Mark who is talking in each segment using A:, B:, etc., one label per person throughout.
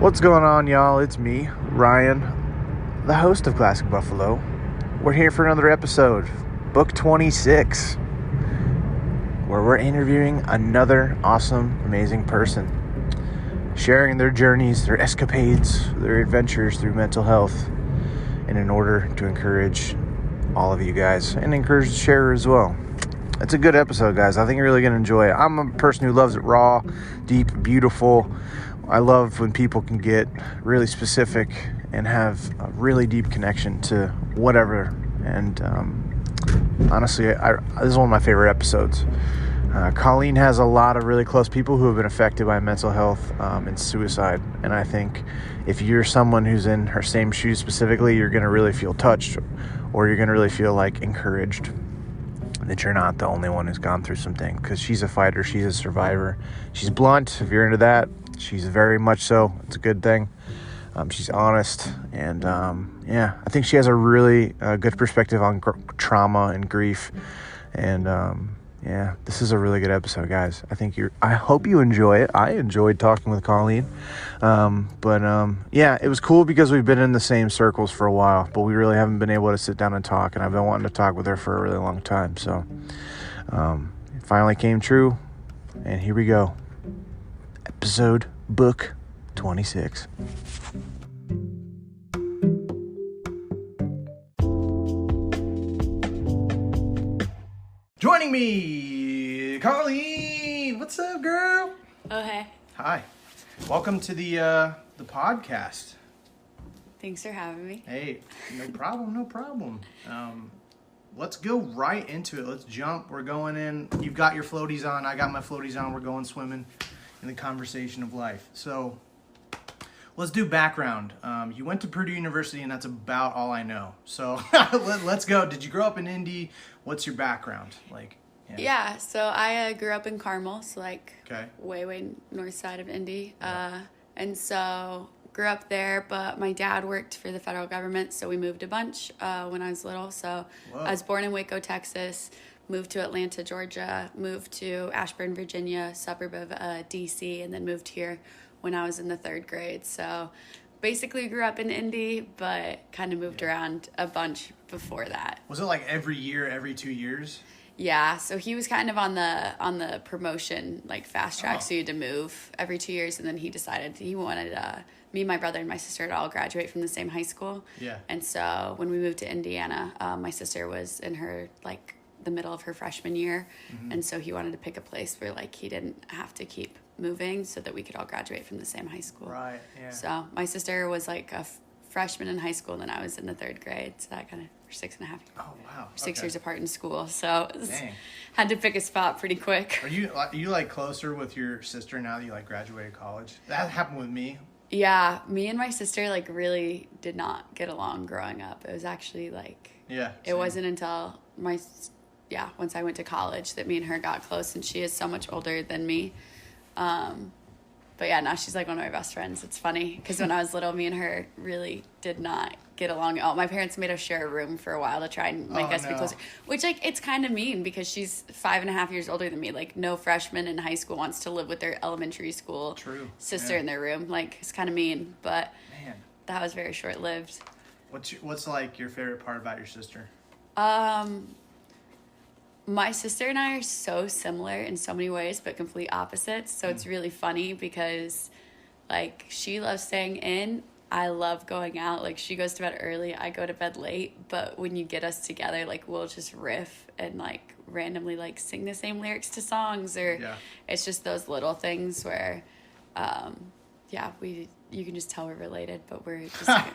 A: What's going on, y'all? It's me, Ryan, the host of Classic Buffalo. We're here for another episode, Book 26, where we're interviewing another awesome, amazing person, sharing their journeys, their escapades, their adventures through mental health, and in order to encourage all of you guys and encourage the sharer as well. It's a good episode, guys. I think you're really going to enjoy it. I'm a person who loves it raw, deep, beautiful. I love when people can get really specific and have a really deep connection to whatever. And honestly, this is one of my favorite episodes. Colleen has a lot of really close people who have been affected by mental health and suicide. And I think if you're someone who's in her same shoes specifically, you're going to really feel touched, or you're going to really feel like encouraged that you're not the only one who's gone through something, because she's a fighter, she's a survivor. She's blunt, if you're into that. She's very much so. It's a good thing. She's honest, and I think she has a really good perspective on trauma and grief. And this is a really good episode, guys. I hope you enjoy it. I enjoyed talking with Colleen, it was cool because we've been in the same circles for a while, but we really haven't been able to sit down and talk. And I've been wanting to talk with her for a really long time, so it finally came true, and here we go. Episode Book 26. Joining me, Colleen. What's up, girl?
B: Oh, hey.
A: Hi. Welcome to the podcast.
B: Thanks for having me.
A: Hey, no problem. Let's go right into it. Let's jump. We're going in. You've got your floaties on. I got my floaties on. We're going swimming in the conversation of life. So let's do background. You went to Purdue University, and that's about all I know. So let's go. Did you grow up in Indy? What's your background?
B: Yeah, so I grew up in Carmel, so
A: okay.
B: way north side of Indy. And so grew up there, but my dad worked for the federal government, so we moved a bunch when I was little. So
A: Whoa.
B: I was born in Waco, Texas, moved to Atlanta, Georgia, moved to Ashburn, Virginia, suburb of D.C., and then moved here when I was in the third grade. So basically grew up in Indy, but kind of moved around a bunch before that.
A: Was it like every year, every 2 years?
B: Yeah, so he was kind of on the promotion, fast track, so he had to move every 2 years, and then he decided he wanted me, my brother, and my sister to all graduate from the same high school.
A: Yeah.
B: And so when we moved to Indiana, my sister was in her, the middle of her freshman year, and so he wanted to pick a place where, he didn't have to keep moving so that we could all graduate from the same high school.
A: Right, yeah.
B: So my sister was, a freshman in high school, and then I was in the third grade, so that kind of, 6.5 years.
A: Oh, wow.
B: 6 years apart in school, so
A: Dang.
B: had to pick a spot pretty quick.
A: Are you closer with your sister now that you graduated college? That happened with me.
B: Yeah, me and my sister really did not get along growing up. It was actually it wasn't until once I went to college that me and her got close, and she is so much older than me. But yeah, now she's one of my best friends. It's funny because when I was little, me and her really did not get along at all. My parents made us share a room for a while to try and make us be closer, which it's kind of mean because she's 5.5 years older than me. No freshman in high school wants to live with their elementary school sister in their room. It's kind of mean, but
A: man,
B: that was very short lived.
A: What's your favorite part about your sister?
B: My sister and I are so similar in so many ways, but complete opposites. So it's really funny because, she loves staying in. I love going out. She goes to bed early. I go to bed late. But when you get us together, we'll just riff and, randomly, sing the same lyrics to songs. Or it's just those little things where, you can just tell we're related. But we're just,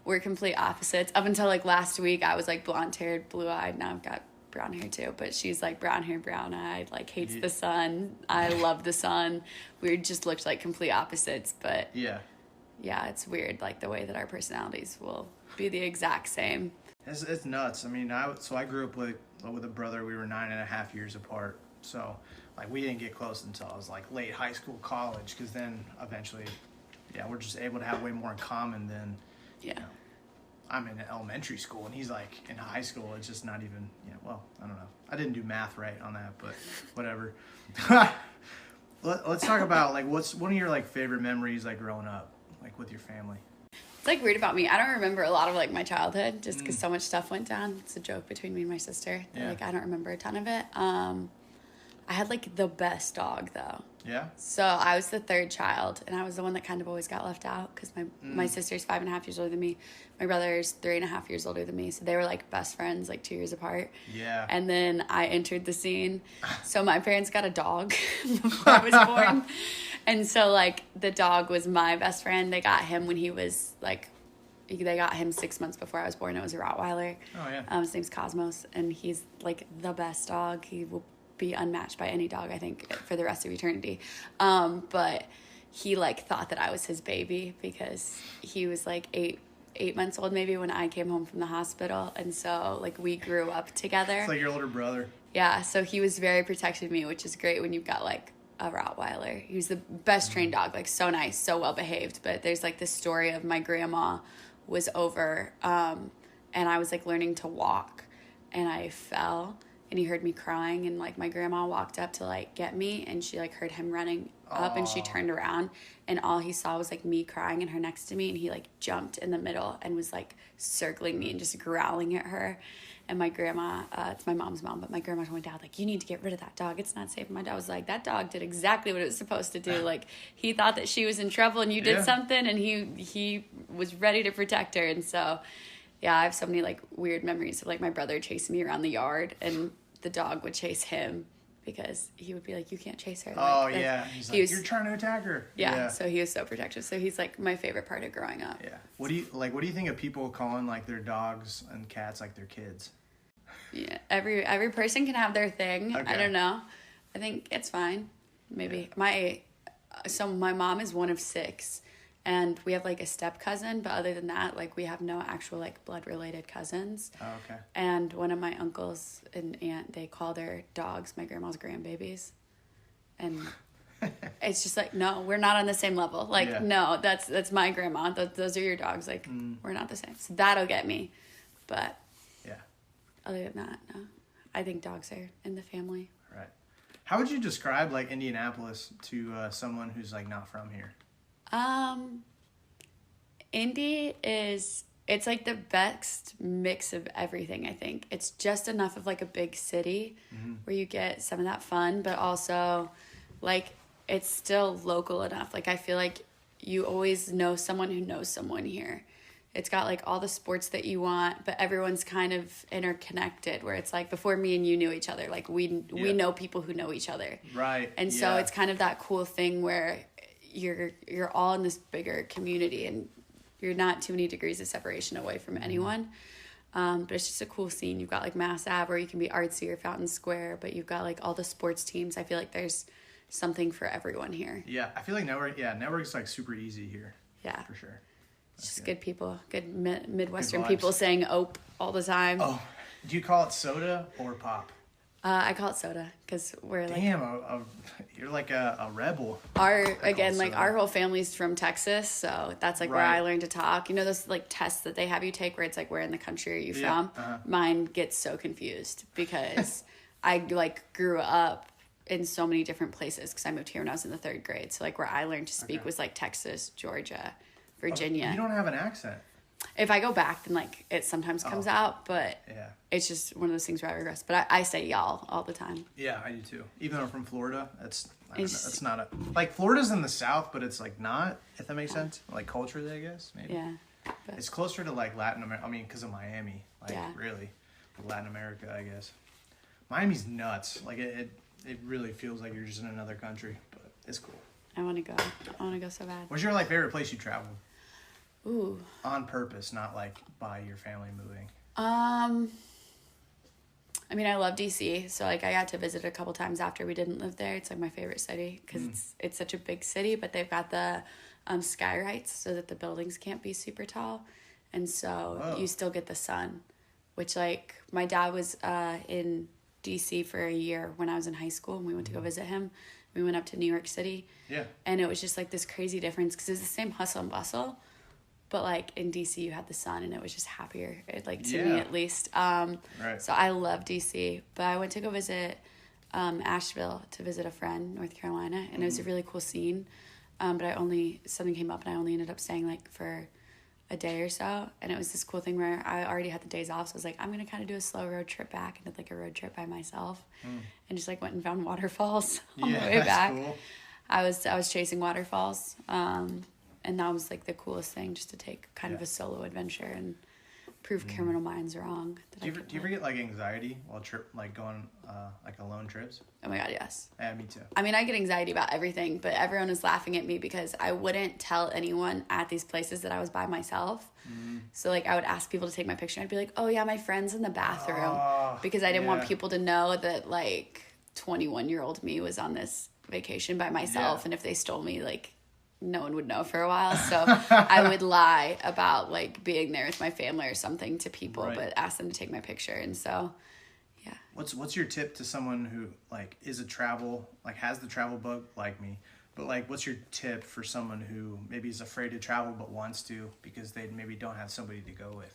B: we're complete opposites. Up until, last week, I was, blonde-haired, blue-eyed. Now I've got brown hair too, but she's brown hair, brown eyed, hates the sun. I love the sun. We just looked like complete opposites, but yeah, it's weird the way that our personalities will be the exact same.
A: It's nuts. I mean, I grew up with a brother. We were 9.5 years apart, so we didn't get close until I was late high school, college, because then eventually we're just able to have way more in common than I'm in elementary school and he's in high school. It's just not even, I don't know. I didn't do math right on that, but whatever. Let's talk about, what's one of your, favorite memories, growing up? like with your family?
B: It's like weird about me. I don't remember a lot of like my childhood just because so much stuff went down. It's a joke between me and my sister. Yeah. Like I don't remember a ton of it. I had like the best dog though.
A: Yeah.
B: So I was the third child, and I was the one that kind of always got left out because my sister's 5.5 years older than me. My brother's 3.5 years older than me. So they were like best friends, like 2 years apart.
A: Yeah.
B: And then I entered the scene. So my parents got a dog before I was born. And so like the dog was my best friend. They got him when he was like, they got him 6 months before I was born. It was a Rottweiler.
A: Oh yeah.
B: His name's Cosmos, and he's like the best dog. He will be unmatched by any dog, I think, for the rest of eternity. But he like thought that I was his baby because he was like eight months old maybe when I came home from the hospital, and so like we grew up together.
A: It's like your older brother.
B: Yeah, so he was very protective of me, which is great when you've got like a Rottweiler. He was the best trained dog, like so nice, so well behaved. But there's like this story of my grandma was over, and I was like learning to walk, and I fell. And he heard me crying, and like my grandma walked up to like get me, and she like heard him running up, and she turned around, and all he saw was like me crying and her next to me, and he like jumped in the middle and was like circling me and just growling at her. And my grandma, it's my mom's mom, but my grandma told my dad, like, you need to get rid of that dog. It's not safe. And my dad was like, that dog did exactly what it was supposed to do. Like, he thought that she was in trouble and you did something, and he was ready to protect her. And so, yeah, I have so many, like, weird memories of, like, my brother chasing me around the yard, and the dog would chase him because he would be like, you can't chase her.
A: Like, yeah. He's like, you're trying to attack her.
B: Yeah, so he was so protective. So he's, like, my favorite part of growing up.
A: Yeah. What do you think of people calling, like, their dogs and cats, like, their kids?
B: Yeah, every person can have their thing. Okay. I don't know. I think it's fine. Maybe. Yeah. My mom is one of 6. And we have, like, a step cousin, but other than that, like, we have no actual, like, blood-related cousins.
A: Oh, okay.
B: And one of my uncles and aunt, they call their dogs my grandma's grandbabies. And it's just like, no, we're not on the same level. Like, no, that's my grandma. Those are your dogs. Like, we're not the same. So that'll get me. But other than that, no. I think dogs are in the family.
A: Right. How would you describe, like, Indianapolis to someone who's, like, not from here?
B: Indy it's like the best mix of everything, I think. It's just enough of like a big city where you get some of that fun, but also like it's still local enough. Like I feel like you always know someone who knows someone here. It's got like all the sports that you want, but everyone's kind of interconnected where it's like before me and you knew each other, like we know people who know each other.
A: Right.
B: And so it's kind of that cool thing where you're all in this bigger community and you're not too many degrees of separation away from anyone. But it's just a cool scene. You've got like Mass Ave where you can be artsy or Fountain Square, but you've got like all the sports teams. I feel like there's something for everyone here.
A: Yeah, I feel like Network's like super easy here.
B: Yeah.
A: For sure.
B: It's just good people, good Midwestern people saying "ope" all the time.
A: Oh, do you call it soda or pop?
B: I call it soda because we're like...
A: Damn, you're like a rebel.
B: Our whole family's from Texas, so that's like where I learned to talk. You know those like tests that they have you take where it's like where in the country are you from? Mine gets so confused because I like grew up in so many different places because I moved here when I was in the 3rd grade. So like where I learned to speak was like Texas, Georgia, Virginia.
A: You don't have an accent.
B: If I go back, then like it sometimes comes out, but it's just one of those things where I regress. But I say y'all all the time. Yeah,
A: I do too. Even though I'm from Florida, it's not a like Florida's in the South, but it's like not, if that makes sense. Like culturally, I guess maybe.
B: Yeah.
A: It's closer to like Latin America. I mean, because of Miami, like really, Latin America, I guess. Miami's nuts. Like it really feels like you're just in another country, but it's cool.
B: I want to go so bad.
A: What's your like favorite place you traveled?
B: Ooh.
A: On purpose, not like by your family moving.
B: I mean, I love DC, so like I got to visit a couple times after we didn't live there. It's like my favorite city because it's such a big city, but they've got the skylights so that the buildings can't be super tall, and so you still get the sun. Which like my dad was in DC for a year when I was in high school, and we went to go visit him. We went up to New York City. Yeah. And it was just like this crazy difference because it's the same hustle and bustle. But, like, in D.C., you had the sun, and it was just happier, like, to me at least. Right. So I love D.C. But I went to go visit Asheville to visit a friend, North Carolina, and it was a really cool scene. but something came up and I only ended up staying like for a day or so. And it was this cool thing where I already had the days off. So I was like, I'm going to kind of do a slow road trip back, and did like a road trip by myself and just like went and found waterfalls on the way back. Cool. I was chasing waterfalls. And that was like the coolest thing, just to take kind of a solo adventure and prove criminal minds wrong.
C: Do you ever get like anxiety while going like alone trips?
B: Oh my God, yes.
C: Yeah, me too.
B: I mean, I get anxiety about everything, but everyone is laughing at me because I wouldn't tell anyone at these places that I was by myself. So like I would ask people to take my picture, and I'd be like, oh yeah, my friend's in the bathroom, because I didn't want people to know that like 21-year-old me was on this vacation by myself, and if they stole me, like no one would know for a while. So I would lie about like being there with my family or something to people, but ask them to take my picture. And so, yeah.
C: What's your tip to someone who like has the travel bug like me, but like what's your tip for someone who maybe is afraid to travel but wants to because they maybe don't have somebody to go with?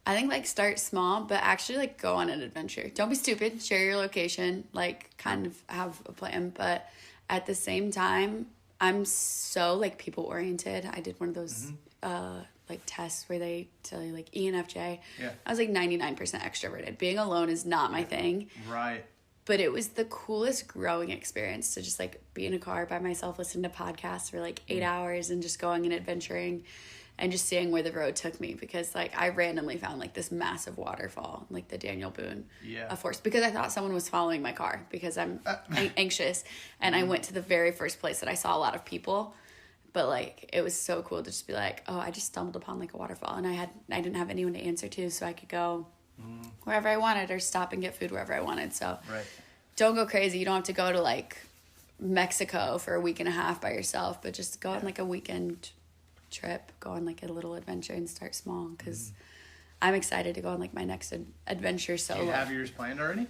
B: I think like start small, but actually like go on an adventure. Don't be stupid. Share your location, like kind of have a plan, but at the same time, I'm so like people oriented. I did one of those like tests where they tell you like ENFJ. Yeah. I was like 99% extroverted. Being alone is not my thing.
C: Right.
B: But it was the coolest growing experience to just like be in a car by myself, listening to podcasts for like 8 hours and just going and adventuring and just seeing where the road took me, because like I randomly found like this massive waterfall, like the Daniel Boone forest, because I thought someone was following my car because I'm anxious, and I went to the very first place that I saw a lot of people, but like it was so cool to just be like, oh, I just stumbled upon like a waterfall, and I didn't have anyone to answer to, so I could go wherever I wanted or stop and get food wherever I wanted. So don't go crazy. You don't have to go to like Mexico for a week and a half by yourself, but just go on like a weekend trip, go on like a little adventure and start small, because I'm excited to go on like my next adventure solo.
C: Do you have yours planned already?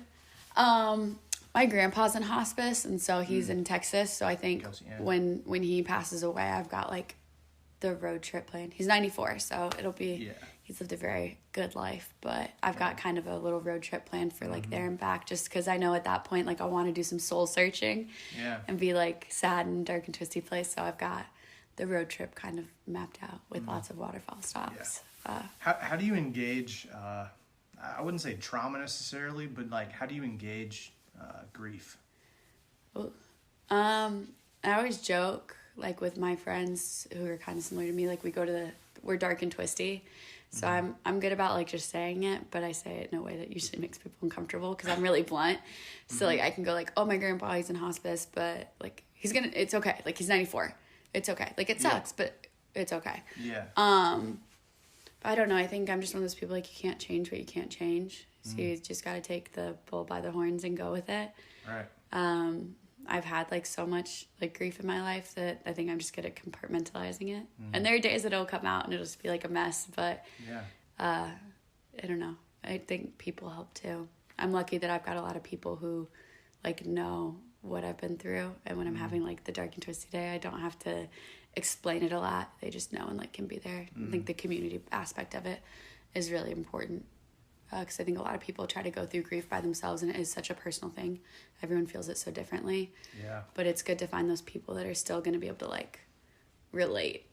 B: My grandpa's in hospice, and so he's in Texas, so I think when he passes away, I've got like the road trip planned. He's 94, so it'll be he's lived a very good life, but I've got kind of a little road trip planned for like there and back, just because I know at that point like I want to do some soul searching and be like sad and dark and twisty place, so I've got the road trip kind of mapped out with lots of waterfall stops.
C: How do you engage, I wouldn't say trauma necessarily, but like how do you engage grief?
B: I always joke like with my friends who are kind of similar to me, like we're dark and twisty, so I'm good about like just saying it, but I say it in a way that usually makes people uncomfortable because I'm really blunt. So like I can go like, oh, my grandpa, he's in hospice, but like it's okay, like he's 94. It's okay. Like, it sucks, but it's okay.
C: Yeah.
B: I don't know. I think I'm just one of those people, like, you can't change what you can't change. So you just got to take the bull by the horns and go with it.
C: Right.
B: I've had, like, so much, like, grief in my life that I think I'm just good at compartmentalizing it. And there are days that it'll come out and it'll just be, like, a mess. But, I don't know. I think people help, too. I'm lucky that I've got a lot of people who, like, know what I've been through, and when I'm having like the dark and twisty day, I don't have to explain it a lot. They just know and like can be there. I think the community aspect of it is really important, because I think a lot of people try to go through grief by themselves, and it is such a personal thing. Everyone feels it so differently. But it's good to find those people that are still going to be able to like relate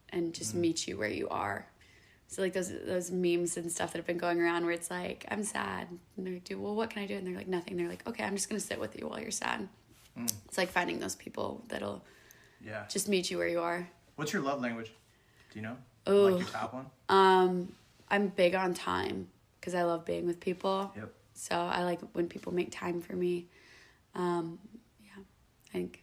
B: and just meet you where you are. So like those memes and stuff that have been going around where it's like, I'm sad, and they're like, well, what can I do? And they're like, nothing. They're like, okay, I'm just gonna sit with you while you're sad. It's like finding those people that'll just meet you where you are.
C: What's your love language? Do you know? Like your top one?
B: I'm big on time because I love being with people.
C: Yep.
B: So I like when people make time for me. I think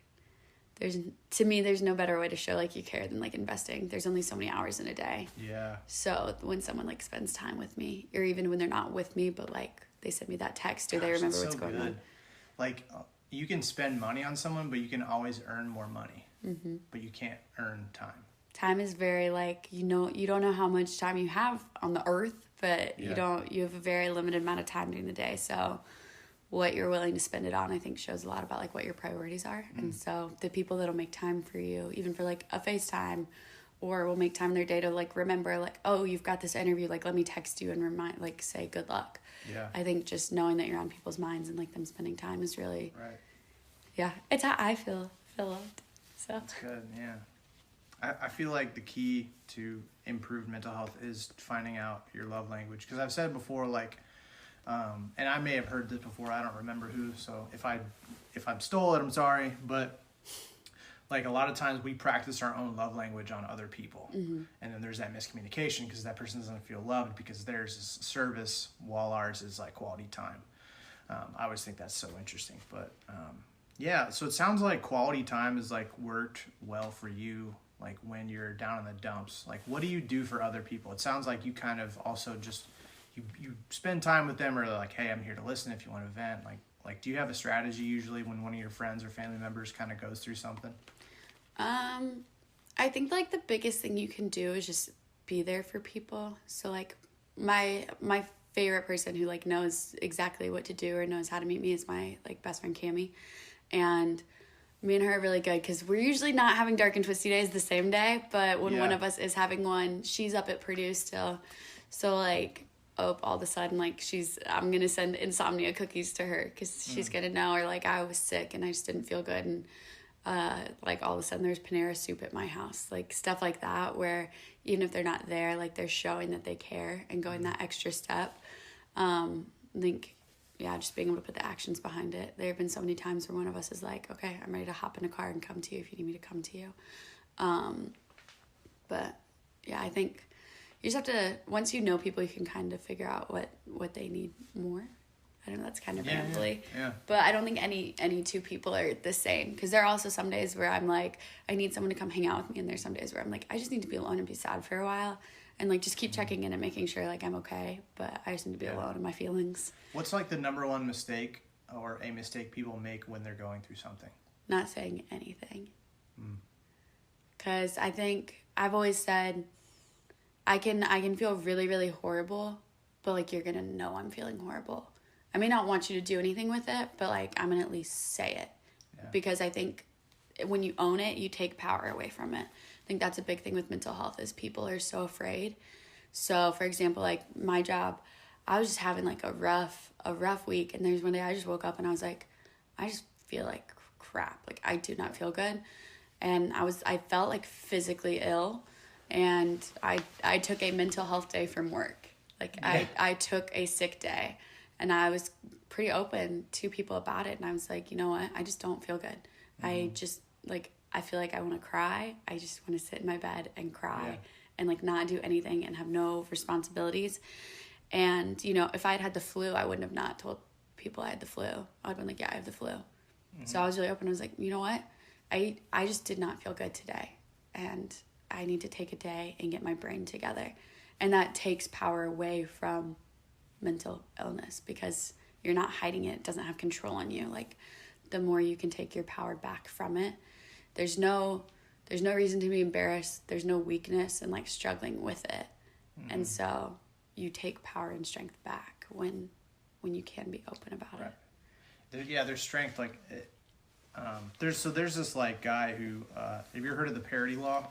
B: there's no better way to show like you care than like investing. There's only so many hours in a day.
C: Yeah.
B: So when someone like spends time with me, or even when they're not with me, but like they send me that text or they remember what's going on.
C: Like you can spend money on someone, but you can always earn more money. But you can't earn time.
B: Time is very like, you don't know how much time you have on the earth, but you have a very limited amount of time during the day. So what you're willing to spend it on, I think, shows a lot about like what your priorities are. And so the people that'll make time for you, even for like a FaceTime, or will make time in their day to like remember like, oh, you've got this interview, like let me text you and remind, like say good luck. I think just knowing that you're on people's minds and like them spending time is really it's how I feel loved. So
C: that's good. Yeah. I feel like the key to improved mental health is finding out your love language. Because I've said before, like, and I may have heard this before, I don't remember who, so if I stole it, I'm sorry, but like a lot of times we practice our own love language on other people. And then there's that miscommunication because that person doesn't feel loved because theirs is service while ours is like quality time. I always think that's so interesting, but yeah, so it sounds like quality time is like worked well for you, like when you're down in the dumps. Like, what do you do for other people? It sounds like you kind of also just you spend time with them, or like, hey, I'm here to listen if you want to vent. Like do you have a strategy usually when one of your friends or family members kind of goes through something?
B: I think like the biggest thing you can do is just be there for people. So like my favorite person who like knows exactly what to do or knows how to meet me is my like best friend Cammie, and me and her are really good because we're usually not having dark and twisty days the same day, but when one of us is having one, she's up at Purdue still, so like all of a sudden like I'm gonna send insomnia cookies to her because she's gonna know, or like I was sick and I just didn't feel good, and like all of a sudden there's Panera soup at my house, like stuff like that, where even if they're not there, like they're showing that they care and going that extra step. I think, yeah, just being able to put the actions behind it. There have been so many times where one of us is like, okay, I'm ready to hop in a car and come to you if you need me to come to you. But yeah, I think you just have to, once you know people, you can kind of figure out what they need more. I don't know, that's kind of rambly.
C: Yeah.
B: But I don't think any two people are the same. Because there are also some days where I'm like, I need someone to come hang out with me. And there's some days where I'm like, I just need to be alone and be sad for a while. And like just keep checking in and making sure like I'm okay. But I just need to be alone in my feelings.
C: What's like the number one mistake or a mistake people make when they're going through something?
B: Not saying anything. Because I think I've always said I can feel really, really horrible. But like you're going to know I'm feeling horrible. I may not want you to do anything with it, but like I'm gonna at least say it, because I think when you own it, you take power away from it. I think that's a big thing with mental health is people are so afraid. So for example, like my job, I was just having like a rough week, and there's one day I just woke up and I was like, I just feel like crap. Like I do not feel good, and I felt like physically ill, and I took a mental health day from work. Like I took a sick day. And I was pretty open to people about it. And I was like, you know what? I just don't feel good. I just, like, I feel like I want to cry. I just want to sit in my bed and cry and, like, not do anything and have no responsibilities. And, you know, if I had the flu, I wouldn't have not told people I had the flu. I would have been like, yeah, I have the flu. So I was really open. I was like, you know what? I just did not feel good today. And I need to take a day and get my brain together. And that takes power away from mental illness because you're not hiding it. It doesn't have control on you. Like the more you can take your power back from it, there's no reason to be embarrassed. There's no weakness in like struggling with it. And so you take power and strength back when you can be open about it.
C: There's strength. Like there's this like guy who have you ever heard of the parity law?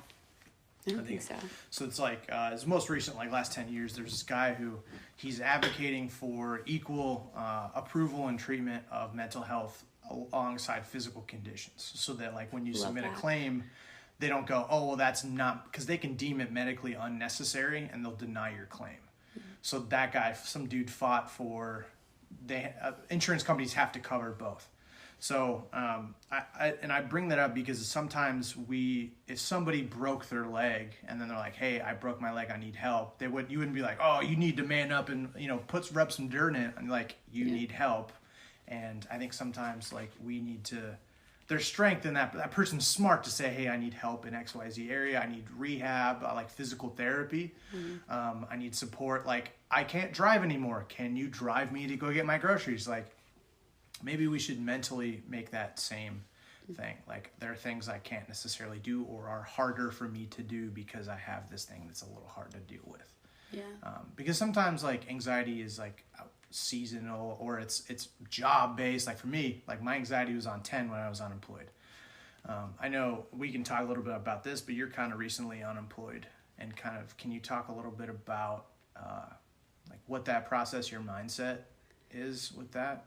B: I don't think so.
C: So it's like, his most recent, like last 10 years, there's this guy who he's advocating for equal approval and treatment of mental health alongside physical conditions. So that like when you submit a claim, they don't go, oh, well, that's not, because they can deem it medically unnecessary and they'll deny your claim. So that guy, some dude fought for, insurance companies have to cover both. So I bring that up because sometimes if somebody broke their leg and then they're like, hey, I broke my leg, I need help. You wouldn't be like, oh, you need to man up and, you know, rub some dirt in it. And like, you need help. And I think sometimes like there's strength in that, but that person's smart to say, hey, I need help in XYZ area. I need rehab, I like physical therapy. I need support. Like, I can't drive anymore. Can you drive me to go get my groceries? Like, maybe we should mentally make that same thing. Like, there are things I can't necessarily do or are harder for me to do because I have this thing that's a little hard to deal with.
B: Yeah.
C: Because sometimes like anxiety is like seasonal or it's job based. Like for me, like my anxiety was on 10 when I was unemployed. I know we can talk a little bit about this, but you're kind of recently unemployed, and kind of, can you talk a little bit about like what that process, your mindset is with that?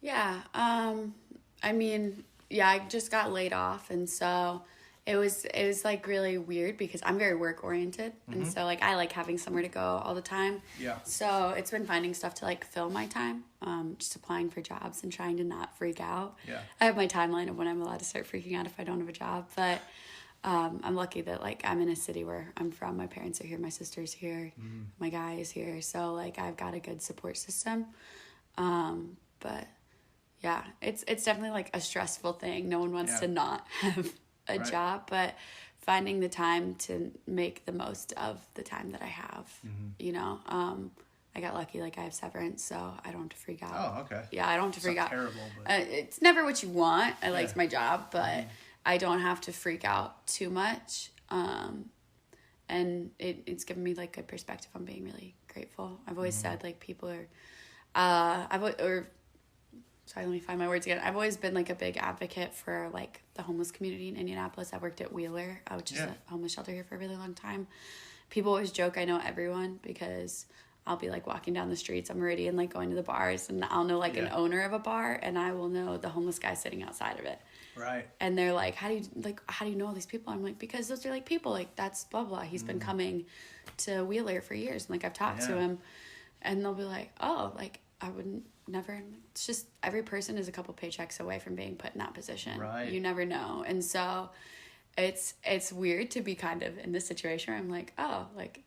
B: Yeah. I mean, I just got laid off, and so it was like really weird because I'm very work oriented, and so like I like having somewhere to go all the time.
C: Yeah.
B: So it's been finding stuff to like fill my time, just applying for jobs and trying to not freak out.
C: Yeah.
B: I have my timeline of when I'm allowed to start freaking out if I don't have a job, but I'm lucky that like I'm in a city where I'm from. My parents are here, my sister's here, my guy is here, so like I've got a good support system. But yeah, it's definitely like a stressful thing. No one wants to not have a job, but finding the time to make the most of the time that I have, you know. I got lucky, like I have severance, so I don't have to freak out.
C: Oh, okay.
B: Yeah, I don't have to freak out.
C: Terrible, but...
B: it's never what you want. I liked my job, but I don't have to freak out too much. And it's given me like good perspective. I'm being really grateful. I've always said like people are, sorry, let me find my words again. I've always been like a big advocate for like the homeless community in Indianapolis. I worked at Wheeler, which is a homeless shelter here for a really long time. People always joke I know everyone because I'll be like walking down the streets. I'm already in like going to the bars, and I'll know like an owner of a bar, and I will know the homeless guy sitting outside of it.
C: Right.
B: And they're like, how do you know all these people? I'm like, because those are like people, like that's blah blah. He's been coming to Wheeler for years, and like I've talked to him, and they'll be like, oh, like I wouldn't never. It's just every person is a couple paychecks away from being put in that position.
C: Right.
B: You never know, and so it's weird to be kind of in this situation where I'm like, oh, like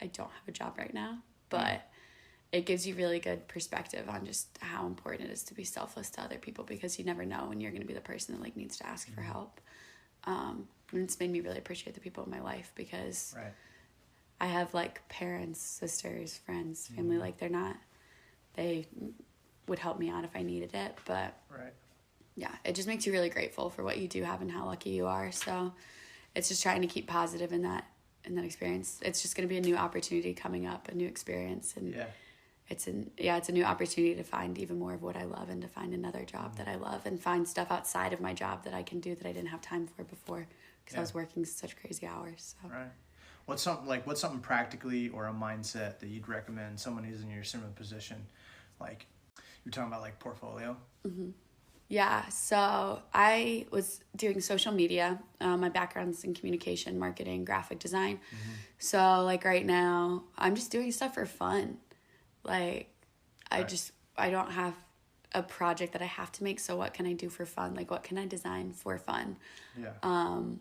B: I don't have a job right now, but it gives you really good perspective on just how important it is to be selfless to other people, because you never know when you're going to be the person that like needs to ask for help. And it's made me really appreciate the people in my life, because I have like parents, sisters, friends, family, like they would help me out if I needed it. But yeah, it just makes you really grateful for what you do have and how lucky you are. So it's just trying to keep positive in that experience. It's just going to be a new opportunity coming up, a new experience. And it's a new opportunity to find even more of what I love, and to find another job that I love, and find stuff outside of my job that I can do that I didn't have time for before, because I was working such crazy hours. So. Right.
C: What's something practically or a mindset that you'd recommend someone who's in your similar position? Like you're talking about like portfolio.
B: Yeah. So I was doing social media. My background's in communication, marketing, graphic design. So like right now I'm just doing stuff for fun. Like, I don't have a project that I have to make, so what can I do for fun? Like, what can I design for fun?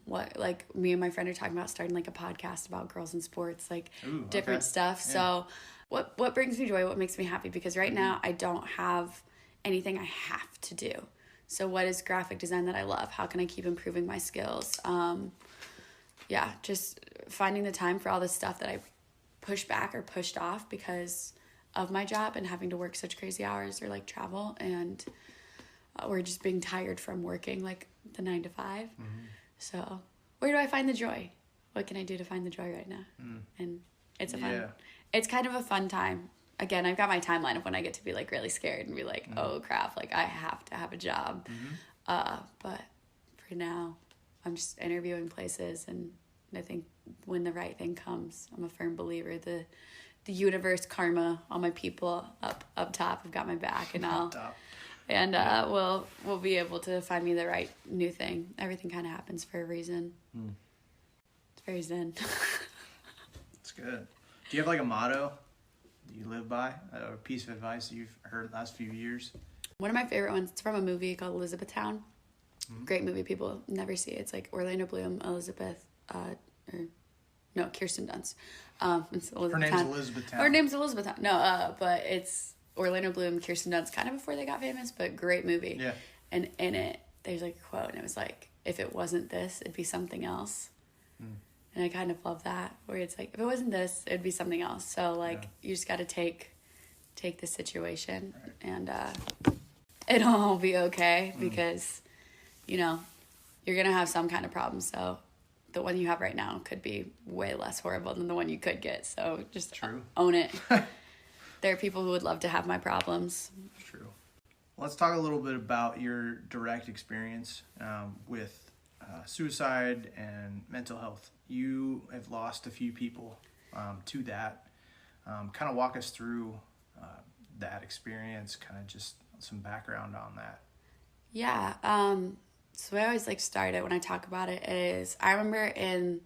B: What, like, me and my friend are talking about starting, like, a podcast about girls in sports, like, different stuff. So, what brings me joy, what makes me happy? Because right now, I don't have anything I have to do. So, what is graphic design that I love? How can I keep improving my skills? Just finding the time for all this stuff that I pushed back or pushed off because of my job and having to work such crazy hours, or like travel, and we're just being tired from working like the 9 to 5. So where do I find the joy? What can I do to find the joy right now? And it's it's kind of a fun time. Again, I've got my timeline of when I get to be like really scared and be like, oh crap, like I have to have a job. But for now, I'm just interviewing places, and I think when the right thing comes, I'm a firm believer the universe, karma, all my people up top have got my back, and we'll be able to find me the right new thing. Everything kind of happens for a reason. It's very zen.
C: That's good. Do you have like a motto that you live by, or a piece of advice that you've heard the last few years?
B: One of my favorite ones, it's from a movie called Elizabethtown. Great movie, people never see it. It's like Orlando Bloom, Kirsten Dunst.
C: Her name's Elizabethtown.
B: Her name's Elizabethtown. No, but it's Orlando Bloom, Kirsten Dunst, kind of before they got famous, but great movie. Yeah. And in it, there's like a quote, and it was like, if it wasn't this, it'd be something else. And I kind of love that, where it's like, if it wasn't this, it'd be something else. So like, you just got to take the situation, and it'll all be okay, because, you know, you're going to have some kind of problem. So the one you have right now could be way less horrible than the one you could get. So just own it. There are people who would love to have my problems.
C: True. Let's talk a little bit about your direct experience with suicide and mental health. You have lost a few people to that. Kind of walk us through that experience, kind of just some background on that.
B: Yeah. So I always like start it when I talk about it is I remember in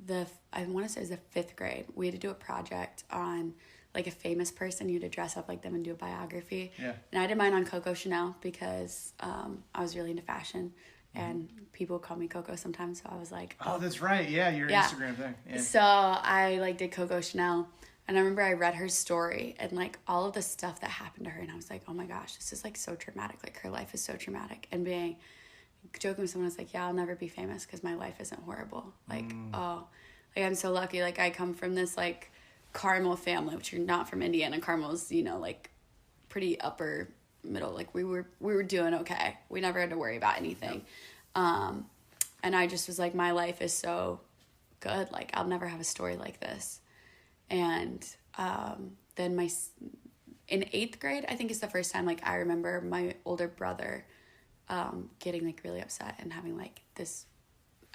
B: I want to say it was the 5th grade, we had to do a project on like a famous person. You had to dress up like them and do a biography.
C: Yeah.
B: And I did mine on Coco Chanel because I was really into fashion. And people call me Coco sometimes, so I was like,
C: oh, that's right. Yeah, your Instagram thing. Yeah.
B: So I like did Coco Chanel, and I remember I read her story and like all of the stuff that happened to her, and I was like, oh my gosh, this is like so traumatic. Like her life is so traumatic. And joking with someone, I was like, yeah, I'll never be famous because my life isn't horrible. Like, like I'm so lucky. Like I come from this like Carmel family, which you're not from Indiana. Carmel's, you know, like pretty upper middle. Like we were doing okay. We never had to worry about anything. And I just was like, my life is so good. Like I'll never have a story like this. And then in 8th grade, I think is the first time like I remember my older brother getting like really upset and having like this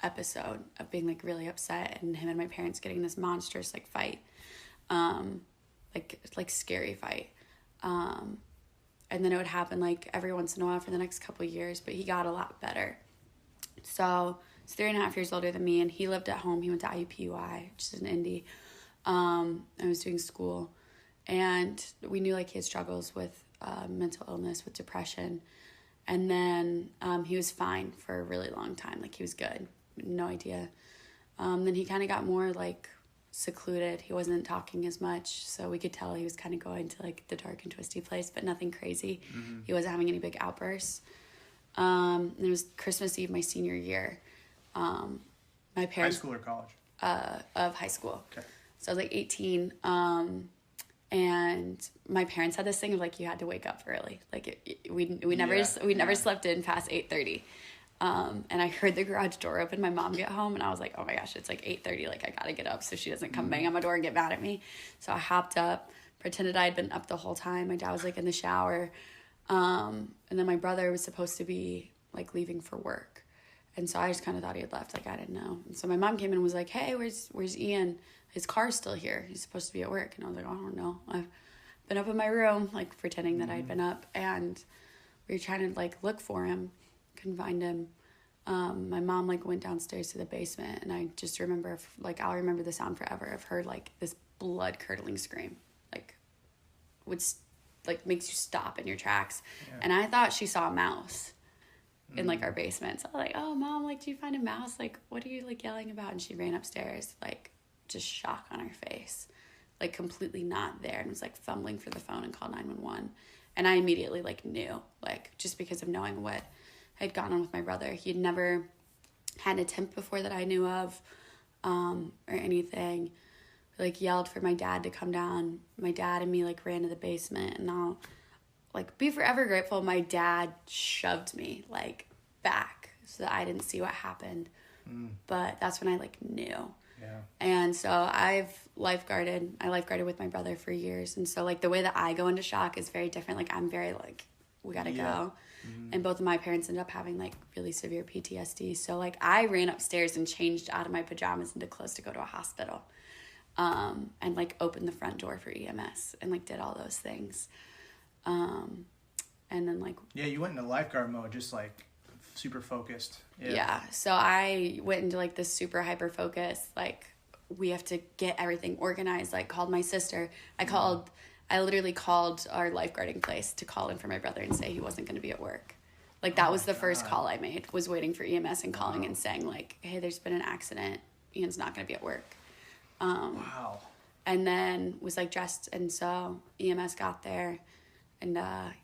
B: episode of being like really upset, and him and my parents getting this monstrous like fight, like scary fight. And then it would happen like every once in a while for the next couple of years, but he got a lot better. So he's 3.5 years older than me, and he lived at home. He went to IUPUI, which is in Indy. I was doing school, and we knew like he had struggles with mental illness, with depression. And then he was fine for a really long time. Like he was good. No idea. Then he kind of got more like secluded. He wasn't talking as much, so we could tell he was kind of going to like the dark and twisty place, but nothing crazy. He wasn't having any big outbursts. And it was Christmas Eve my senior year. My parents,
C: high school or college?
B: Of high school.
C: Okay.
B: So I was like 18. And my parents had this thing of like you had to wake up early. Like we never slept in past 8:30. And I heard the garage door open, my mom get home, and I was like, oh my gosh, it's like 8:30. Like I gotta get up so she doesn't come bang on my door and get mad at me. So I hopped up, pretended I had been up the whole time. My dad was like in the shower. And then my brother was supposed to be like leaving for work. And so I just kind of thought he had left. Like I didn't know. And so my mom came in and was like, hey, where's Ian? His car's still here. He's supposed to be at work. And I was like, oh, I don't know. I've been up in my room, like pretending that I'd been up. And we were trying to like look for him. Couldn't find him. My mom like went downstairs to the basement, and I just remember I'll remember the sound forever of her like this blood curdling scream, like makes you stop in your tracks. Yeah. And I thought she saw a mouse in like our basement. So I was like, oh mom, like, do you find a mouse? Like, what are you like yelling about? And she ran upstairs, like just shock on her face, like completely not there, and was like fumbling for the phone and called 911. And I immediately like knew, like just because of knowing what had gone on with my brother. He had never had an attempt before that I knew of, or anything. Like yelled for my dad to come down. My dad and me like ran to the basement, and I'll like be forever grateful my dad shoved me like back so that I didn't see what happened. But that's when I like knew. Yeah. And so I lifeguarded with my brother for years. And so like the way that I go into shock is very different. Like I'm very like, we gotta go. And both of my parents ended up having like really severe PTSD. So like I ran upstairs and changed out of my pajamas into clothes to go to a hospital. And like opened the front door for EMS and like did all those things. And then like... Yeah,
C: you went into lifeguard mode, just like super focused.
B: Yeah. So I went into like this super hyper focus, like we have to get everything organized. Like called my sister. I literally called our lifeguarding place to call in for my brother and say he wasn't going to be at work. Like that was the first call I made, was waiting for EMS and calling and saying like, hey, there's been an accident. Ian's not going to be at work.
C: Wow.
B: And then was like dressed. And so EMS got there and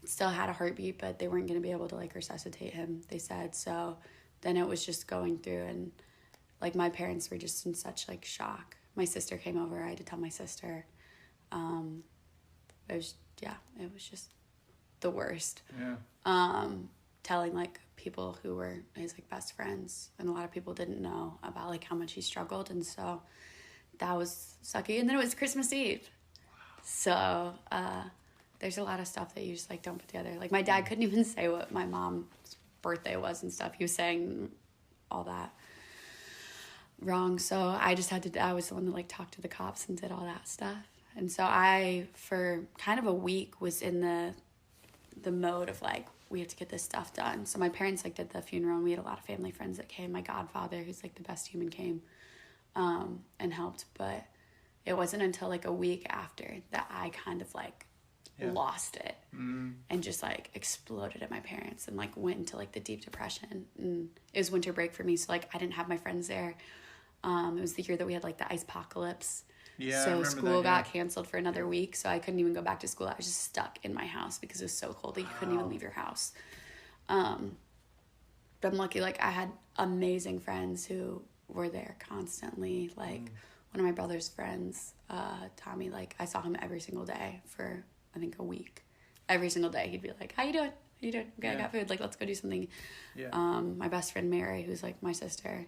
B: still had a heartbeat, but they weren't going to be able to like resuscitate him, they said. So then it was just going through, and like my parents were just in such like shock. My sister came over. I had to tell my sister. It was just the worst. Yeah. Telling like people who were his like best friends, and a lot of people didn't know about like how much he struggled, and so that was sucky. And then it was Christmas Eve. Wow. So there's a lot of stuff that you just like don't put together. Like my dad couldn't even say what my mom's birthday was and stuff. He was saying all that wrong. So I just I was the one that like talked to the cops and did all that stuff. And so I, for kind of a week, was in the mode of like, we have to get this stuff done. So my parents like did the funeral, and we had a lot of family friends that came. My godfather, who's like the best human, came and helped. But it wasn't until like a week after that I kind of like lost it and just like exploded at my parents and like went into like the deep depression. And it was winter break for me, so like I didn't have my friends there. It was the year that we had like the ice apocalypse.
C: Yeah,
B: so school got canceled for another week, so I couldn't even go back to school. I was just stuck in my house because it was so cold that you couldn't even leave your house. But I'm lucky, like I had amazing friends who were there constantly. Like one of my brother's friends, Tommy, like I saw him every single day for I think a week. Every single day he'd be like, how you doing? Okay, I got food, like let's go do something. My best friend Mary, who's like my sister,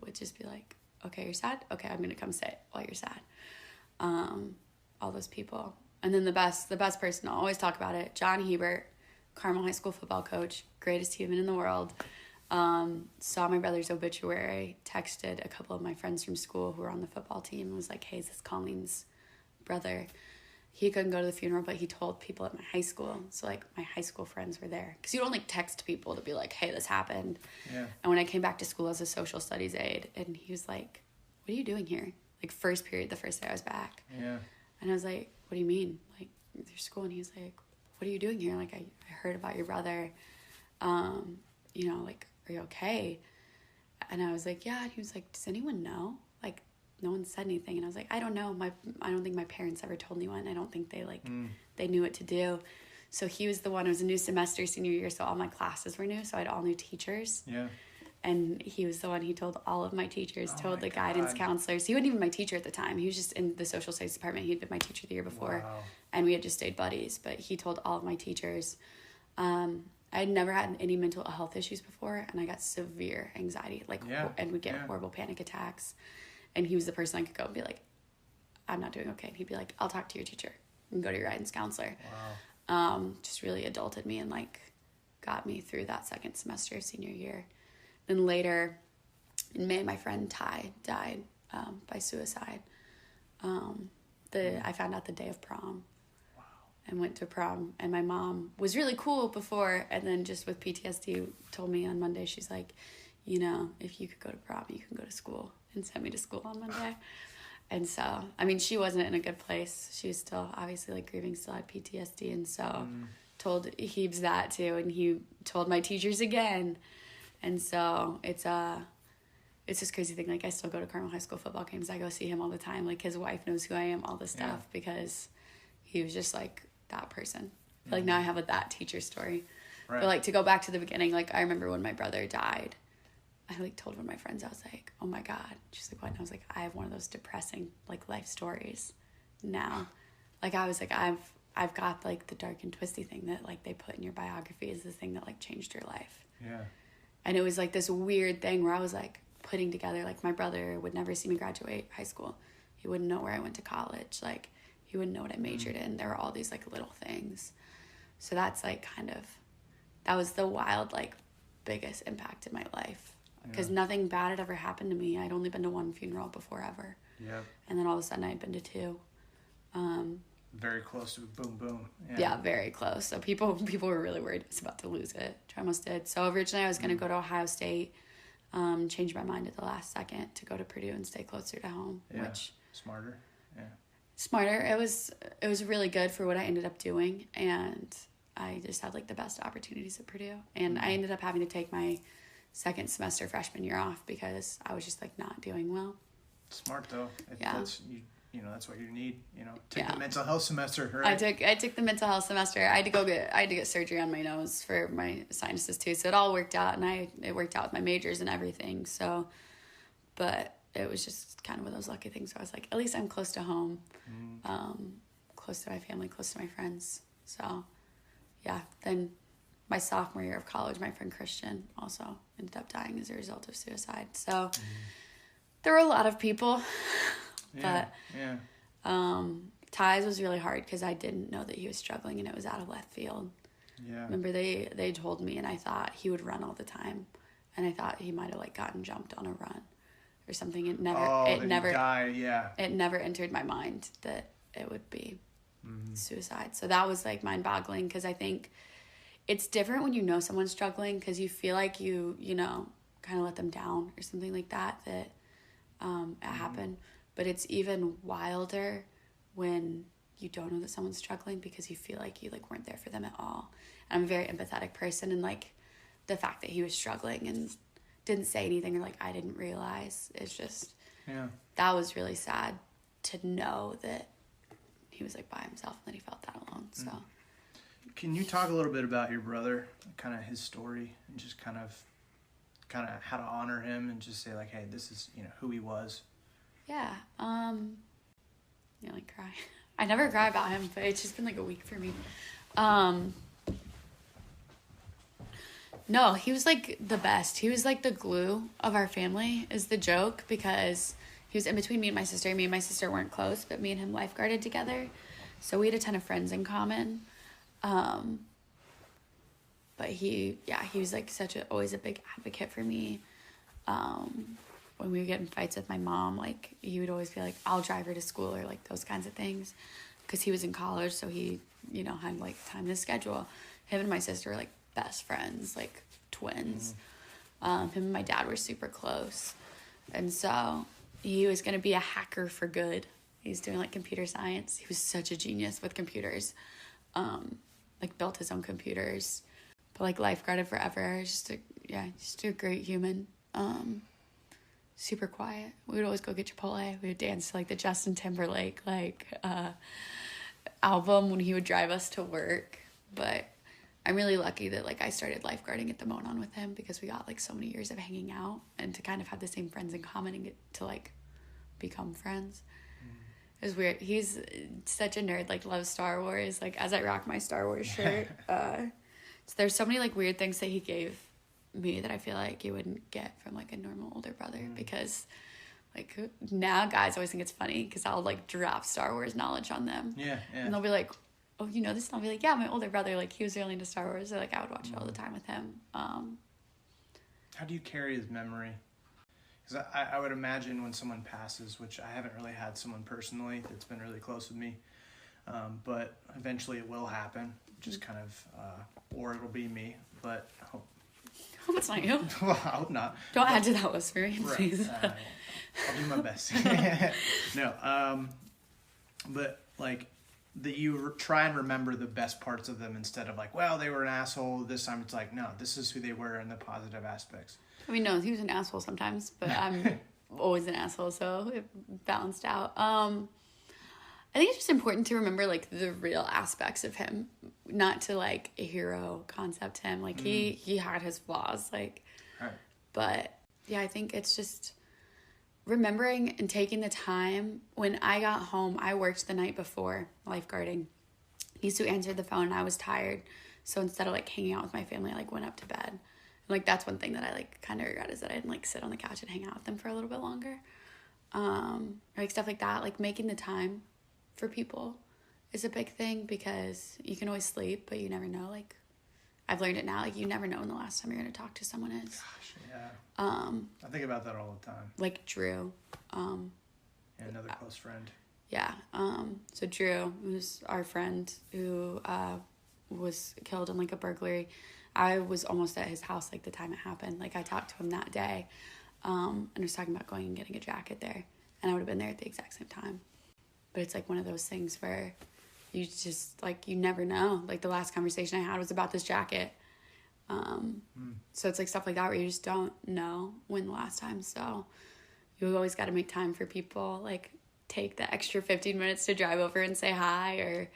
B: would just be like, okay, you're sad? Okay, I'm gonna come sit while you're sad. All those people. And then the best person, I'll always talk about it, John Hebert, Carmel High School football coach, greatest human in the world. Saw my brother's obituary, texted a couple of my friends from school who were on the football team, and was like, hey, this is Colleen's brother. He couldn't go to the funeral, but he told people at my high school. So like my high school friends were there, because you don't like text people to be like, hey, this happened. And when I came back to school as a social studies aide, and he was like, what are you doing here? Like first period, the first day I was back. And I was like, what do you mean? Like there's school? And he was like, what are you doing here? Like I heard about your brother. You know, like, are you okay? And I was like, yeah. And he was like, does anyone know? Like no one said anything. And I was like, I don't know. I don't think my parents ever told anyone. I don't think they like they knew what to do. So he was the one. It was a new semester, senior year, so all my classes were new. So I had all new teachers. And he was the one. He told all of my teachers, told the guidance counselors. He wasn't even my teacher at the time. He was just in the social studies department. He'd been my teacher the year before, and we had just stayed buddies. But he told all of my teachers. I had never had any mental health issues before, and I got severe anxiety, and would get horrible panic attacks. And he was the person I could go and be like, I'm not doing okay. And he'd be like, I'll talk to your teacher and go to your guidance counselor. Just really adulted me and like got me through that second semester of senior year. Then later in May, my friend Ty died by suicide. I found out the day of prom. And went to prom, and my mom was really cool before, and then just with PTSD told me on Monday, she's like, you know, if you could go to prom, you can go to school, and sent me to school on Monday. And so, I mean, she wasn't in a good place. She was still obviously like grieving, still had PTSD, and so told Heebs that too, and he told my teachers again. And so it's this crazy thing. Like I still go to Carmel High School football games. I go see him all the time. Like his wife knows who I am, all this stuff, because he was just like that person. I feel like now I have that teacher story. But like to go back to the beginning, like I remember when my brother died, I like told one of my friends, I was like, oh my God. She's like, what? And I was like, I have one of those depressing like life stories now. Like I was like, I've got like the dark and twisty thing that like they put in your biography is the thing that like changed your life. And it was like this weird thing where I was like putting together, like my brother would never see me graduate high school. He wouldn't know where I went to college. Like he wouldn't know what I majored in. There were all these like little things. So that's like kind of, that was the wild, like biggest impact in my life. Because nothing bad had ever happened to me. I'd only been to one funeral before ever. And then all of a sudden I'd been to two.
C: Very close to boom, boom.
B: Yeah, very close. So people were really worried I was about to lose it. I almost did. So originally I was going to go to Ohio State, changed my mind at the last second to go to Purdue and stay closer to home. Which
C: Smarter.
B: It was really good for what I ended up doing, and I just had like the best opportunities at Purdue. And I ended up having to take my second semester freshman year off because I was just like not doing well.
C: Smart though. That's what you need, take the mental health semester, right?
B: I took the mental health semester. I had to get surgery on my nose for my sinuses too. So it all worked out, and it worked out with my majors and everything. So, but it was just kind of one of those lucky things where I was like, at least I'm close to home, close to my family, close to my friends. So, yeah. Then my sophomore year of college, my friend Christian also ended up dying as a result of suicide. So there were a lot of people. But Ty's was really hard because I didn't know that he was struggling, and it was out of left field. Remember they told me, and I thought he would run all the time, and I thought he might have like gotten jumped on a run or something. It never entered my mind that it would be suicide. So that was like mind-boggling, because I think it's different when you know someone's struggling because you feel like you know, kind of let them down or something like that it happened. But it's even wilder when you don't know that someone's struggling because you feel like you like weren't there for them at all. And I'm a very empathetic person, and like the fact that he was struggling and didn't say anything or like I didn't realize, it's just that was really sad to know that he was like by himself and that he felt that alone. So
C: can you talk a little bit about your brother, kind of his story, and just kind of how to honor him and just say like, hey, this is, you know, who he was?
B: Yeah. You know, like cry. I never cry about him, but it's just been like a week for me. No, he was like the best. He was like the glue of our family is the joke, because he was in between me and my sister. Me and my sister weren't close, but me and him lifeguarded together. So we had a ton of friends in common. But he was like always a big advocate for me. When we would get in fights with my mom, like he would always be like, I'll drive her to school, or like those kinds of things. Cause he was in college. So he, you know, had like time to schedule. Him and my sister were like best friends, like twins. Him and my dad were super close. And so he was going to be a hacker for good. He's doing like computer science. He was such a genius with computers. Like built his own computers, but like lifeguarded forever. Just a great human. Super quiet. We would always go get Chipotle. We would dance to like the Justin Timberlake album when he would drive us to work. But I'm really lucky that like I started lifeguarding at the Monon with him, because we got like so many years of hanging out and to kind of have the same friends in common and get to like become friends. It was weird. He's such a nerd, like loves Star Wars. Like as I rock my Star Wars shirt, so there's so many like weird things that he gave me that I feel like you wouldn't get from like a normal older brother, because like now guys always think it's funny because I'll like drop Star Wars knowledge on them.
C: Yeah.
B: And they'll be like, oh, you know this? And I'll be like, yeah, my older brother, like he was really into Star Wars. So like I would watch it all the time with him.
C: How do you carry his memory? Because I would imagine when someone passes, which I haven't really had someone personally that's been really close with me, but eventually it will happen, just kind of, or it'll be me, but I hope
B: it's not you.
C: Well, I hope not.
B: Don't add to that whispering, please.
C: Right. I'll do my best. No, but like that you try and remember the best parts of them instead of like, well, they were an asshole this time. It's like, no, this is who they were in the positive aspects.
B: I mean, no, he was an asshole sometimes, but I'm always an asshole, so it balanced out. I think it's just important to remember like the real aspects of him, not to like a hero concept him. Like he had his flaws, like,
C: right.
B: But yeah, I think it's just remembering and taking the time. When I got home, I worked the night before lifeguarding. He used to answer the phone and I was tired. So instead of like hanging out with my family, I like went up to bed. And like, that's one thing that I like kind of regret, is that I didn't like sit on the couch and hang out with them for a little bit longer. Or like stuff like that, like making the time for people is a big thing, because you can always sleep, but you never know. Like I've learned it now, like you never know when the last time you're going to talk to someone is.
C: Gosh, yeah. I think about that all the time.
B: Like Drew.
C: Another close friend.
B: Yeah. So Drew, who's our friend who was killed in like a burglary. I was almost at his house like the time it happened. Like I talked to him that day, and was talking about going and getting a jacket there, and I would have been there at the exact same time. But it's like one of those things where you just like, you never know. Like the last conversation I had was about this jacket. So it's like stuff like that where you just don't know when the last time. So you always got to make time for people. Like take the extra 15 minutes to drive over and say hi, or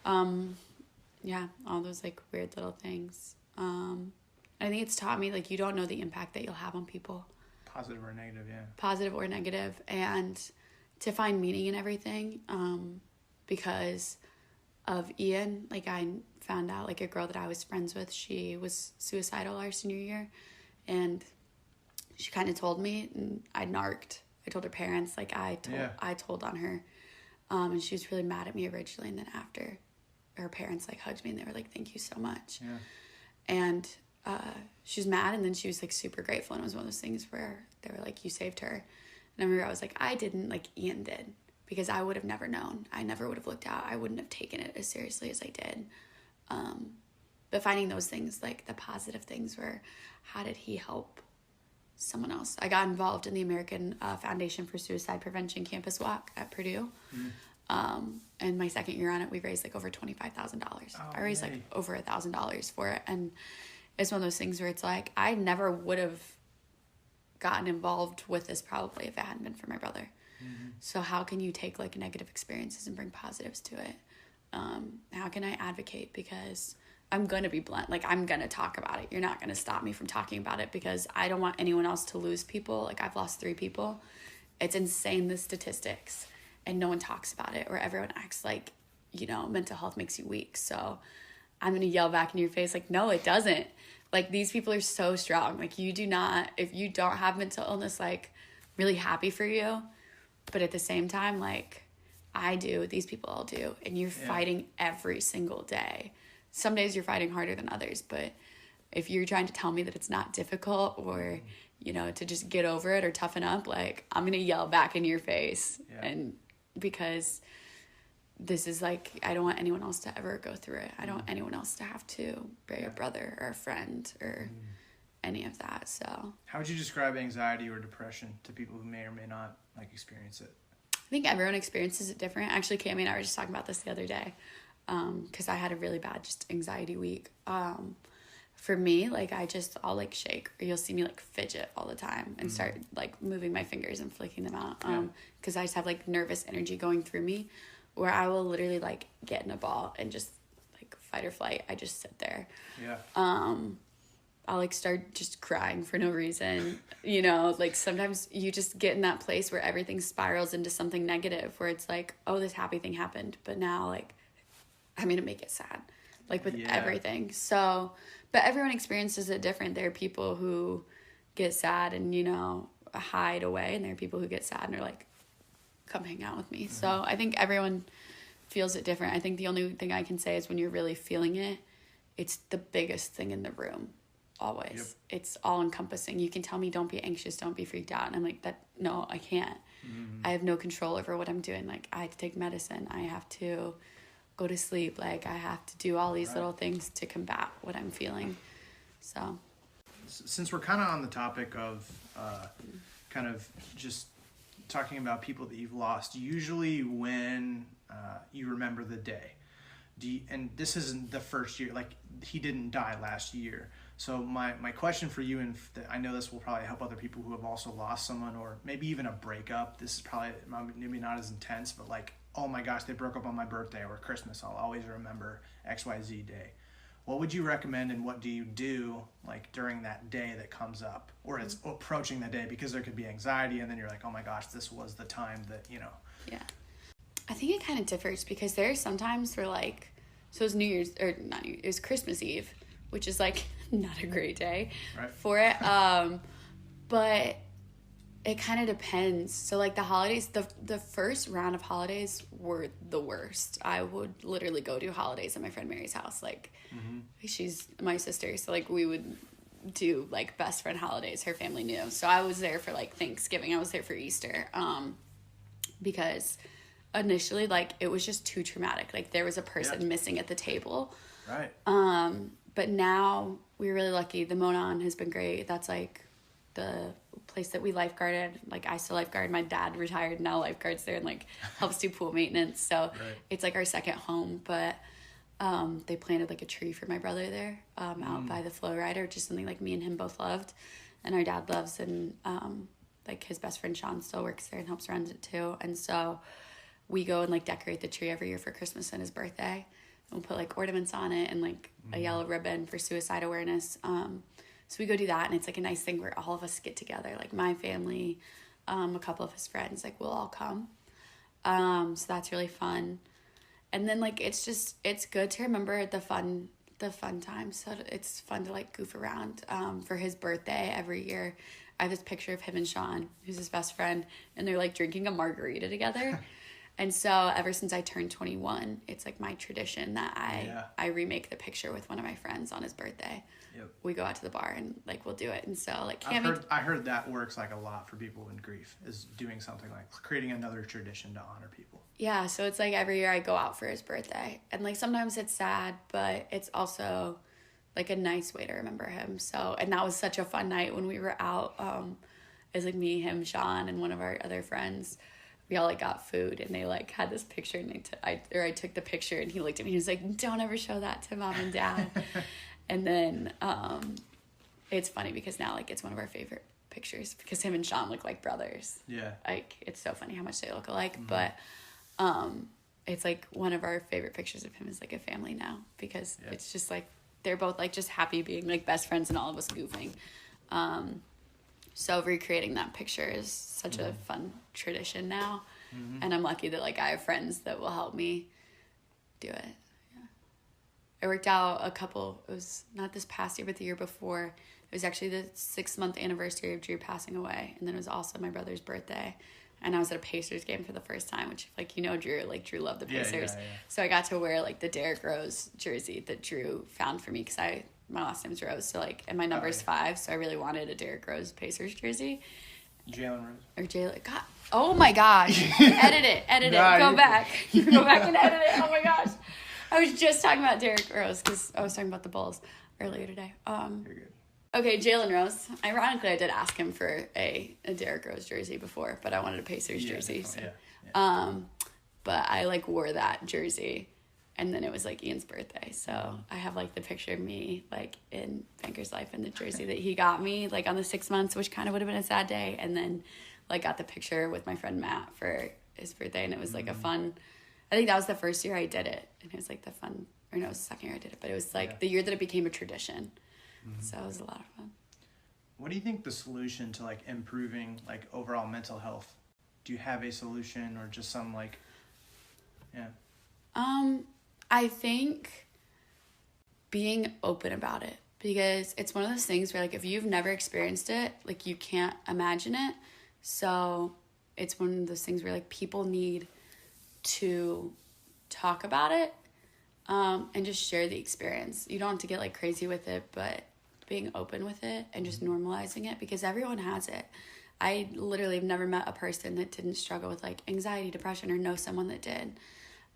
B: all those like weird little things. I think it's taught me like you don't know the impact that you'll have on people.
C: Positive or negative, yeah.
B: Positive or negative, and to find meaning in everything, because of Ian. Like I found out like a girl that I was friends with, she was suicidal our senior year, and she kind of told me, and I narked. I told her parents, like I told on her, and she was really mad at me originally, and then after, her parents like hugged me and they were like, "Thank you so much."
C: Yeah.
B: And she was mad, and then she was like super grateful, and it was one of those things where they were like, "You saved her." And I remember I was like, I didn't, like Ian did, because I would have never known. I never would have looked out. I wouldn't have taken it as seriously as I did. But But finding those things, like the positive things were, how did he help someone else? I got involved in the American Foundation for Suicide Prevention Campus Walk at Purdue. And my second year on it, we raised like over $25,000. I raised like over $1,000 for it. And it's one of those things where it's like, I never would have gotten involved with this probably if it hadn't been for my brother. So how can you take like negative experiences and bring positives to it? How can I advocate? Because I'm going to be blunt. Like, I'm going to talk about it. You're not going to stop me from talking about it because I don't want anyone else to lose people. Like, I've lost 3 people. It's insane, the statistics. And no one talks about it, or everyone acts like, you know, mental health makes you weak. So I'm going to yell back in your face like, no, it doesn't. Like, these people are so strong. Like, you do not, if you don't have mental illness, like, really happy for you. But at the same time, like, I do, these people all do. And you're fighting every single day. Some days you're fighting harder than others. But if you're trying to tell me that it's not difficult or, you know, to just get over it or toughen up, like, I'm going to yell back in your face. And because this is like, I don't want anyone else to ever go through it. I don't want anyone else to have to bury a brother or a friend or any of that. So
C: how would you describe anxiety or depression to people who may or may not like experience it?
B: I think everyone experiences it different. Actually, Cami and I were just talking about this the other day because I had a really bad just anxiety week. For me, like, I'll like shake, or you'll see me like fidget all the time and start like moving my fingers and flicking them out. Cause I just have like nervous energy going through me where I will literally like get in a ball and just like fight or flight. I just sit there. I'll like start just crying for no reason. You know, like sometimes you just get in that place where everything spirals into something negative where it's like, oh, this happy thing happened, but now like I'm going to make it sad, like with everything. So, but everyone experiences it different. There are people who get sad and, you know, hide away. And there are people who get sad and are like, come hang out with me. So I think everyone feels it different. I think the only thing I can say is when you're really feeling it, it's the biggest thing in the room. Always. It's all encompassing. You can tell me, don't be anxious, don't be freaked out. And I'm like, no, I can't. I have no control over what I'm doing. Like, I have to take medicine. I have to go to sleep. Like, I have to do all these little things to combat what I'm feeling. So
C: since we're kind of on the topic of kind of just talking about people that you've lost, usually when you remember the day, and this isn't the first year, like, he didn't die last year. So my question for you, and I know this will probably help other people who have also lost someone, or maybe even a breakup. This is probably maybe not as intense, but like, oh my gosh, they broke up on my birthday or Christmas. I'll always remember XYZ day. What would you recommend, and what do you do like during that day that comes up, or it's approaching that day, because there could be anxiety and then you're like, oh my gosh, this was the time that, you know.
B: Yeah. I think it kind of differs because there are sometimes where like, so it was New Year's, or not New Year's, it was Christmas Eve, which is like not a great day for it. But it kind of depends. So like the holidays, the first round of holidays were the worst. I would literally go do holidays at my friend Mary's house. Like she's my sister. So like we would do like best friend holidays. Her family knew. So I was there for like Thanksgiving. I was there for Easter. Because initially like it was just too traumatic. Like there was a person missing at the table.
C: Right.
B: But now we're really lucky. The Monon has been great. That's like the place that we lifeguarded. Like I still lifeguard. My dad retired, now lifeguards there and like helps do pool maintenance. So it's like our second home. But they planted like a tree for my brother there out by the flow rider, which is something like me and him both loved, and our dad loves. And like his best friend Sean still works there and helps run it too. And so we go and like decorate the tree every year for Christmas and his birthday. We'll put like ornaments on it and like a yellow ribbon for suicide awareness. So we go do that, and it's like a nice thing where all of us get together, like my family, a couple of his friends, like we'll all come. So that's really fun. And then like it's good to remember the fun times. So it's fun to like goof around. For his birthday every year, I have this picture of him and Sean, who's his best friend, and they're like drinking a margarita together. And so ever since I turned 21, it's like my tradition that I remake the picture with one of my friends on his birthday. Yep. We go out to the bar and like we'll do it. And so like
C: I heard that works like a lot for people in grief, is doing something like creating another tradition to honor people.
B: Yeah, so it's like every year I go out for his birthday. And like sometimes it's sad, but it's also like a nice way to remember him. So, and that was such a fun night when we were out. It was like me, him, Sean, and one of our other friends. We all like got food, and they like had this picture, and I took the picture, and he looked at me, he was like, "Don't ever show that to mom and dad." And then it's funny because now like it's one of our favorite pictures because him and Sean look like brothers.
C: Yeah.
B: Like it's so funny how much they look alike, but it's like one of our favorite pictures of him is like a family now because it's just like they're both like just happy being like best friends and all of us goofing. So recreating that picture is such a fun tradition now. And I'm lucky that like I have friends that will help me do it. Yeah. I worked out it was not this past year, but the year before. It was actually the 6-month anniversary of Drew passing away. And then it was also my brother's birthday. And I was at a Pacers game for the first time, which like, you know, Drew loved the Pacers. Yeah. So I got to wear like the Derrick Rose jersey that Drew found for me because my last name's Rose, so like, and my number's 5, so I really wanted a Derrick Rose Pacers jersey.
C: Jalen Rose.
B: Or Jalen. God. Oh my gosh. Edit it. Go back. Go back and edit it. Oh my gosh. I was just talking about Derrick Rose because I was talking about the Bulls earlier today.
C: You're good.
B: Okay, Jalen Rose. Ironically, I did ask him for a Derrick Rose jersey before, but I wanted a Pacers jersey. So. Yeah. But I like wore that jersey. And then it was like Ian's birthday. So I have like the picture of me like in Banker's Life in the jersey that he got me like on the 6 months, which kind of would have been a sad day. And then like got the picture with my friend Matt for his birthday. And it was like a fun, I think that was the first year I did it. And it was like it was the second year I did it. But it was like the year that it became a tradition. So it was a lot of fun.
C: What do you think the solution to like improving like overall mental health? Do you have a solution or just some like,
B: I think being open about it because it's one of those things where like if you've never experienced it, like you can't imagine it. So it's one of those things where like people need to talk about it and just share the experience. You don't have to get like crazy with it, but being open with it and just normalizing it because everyone has it. I literally have never met a person that didn't struggle with like anxiety, depression, or know someone that did.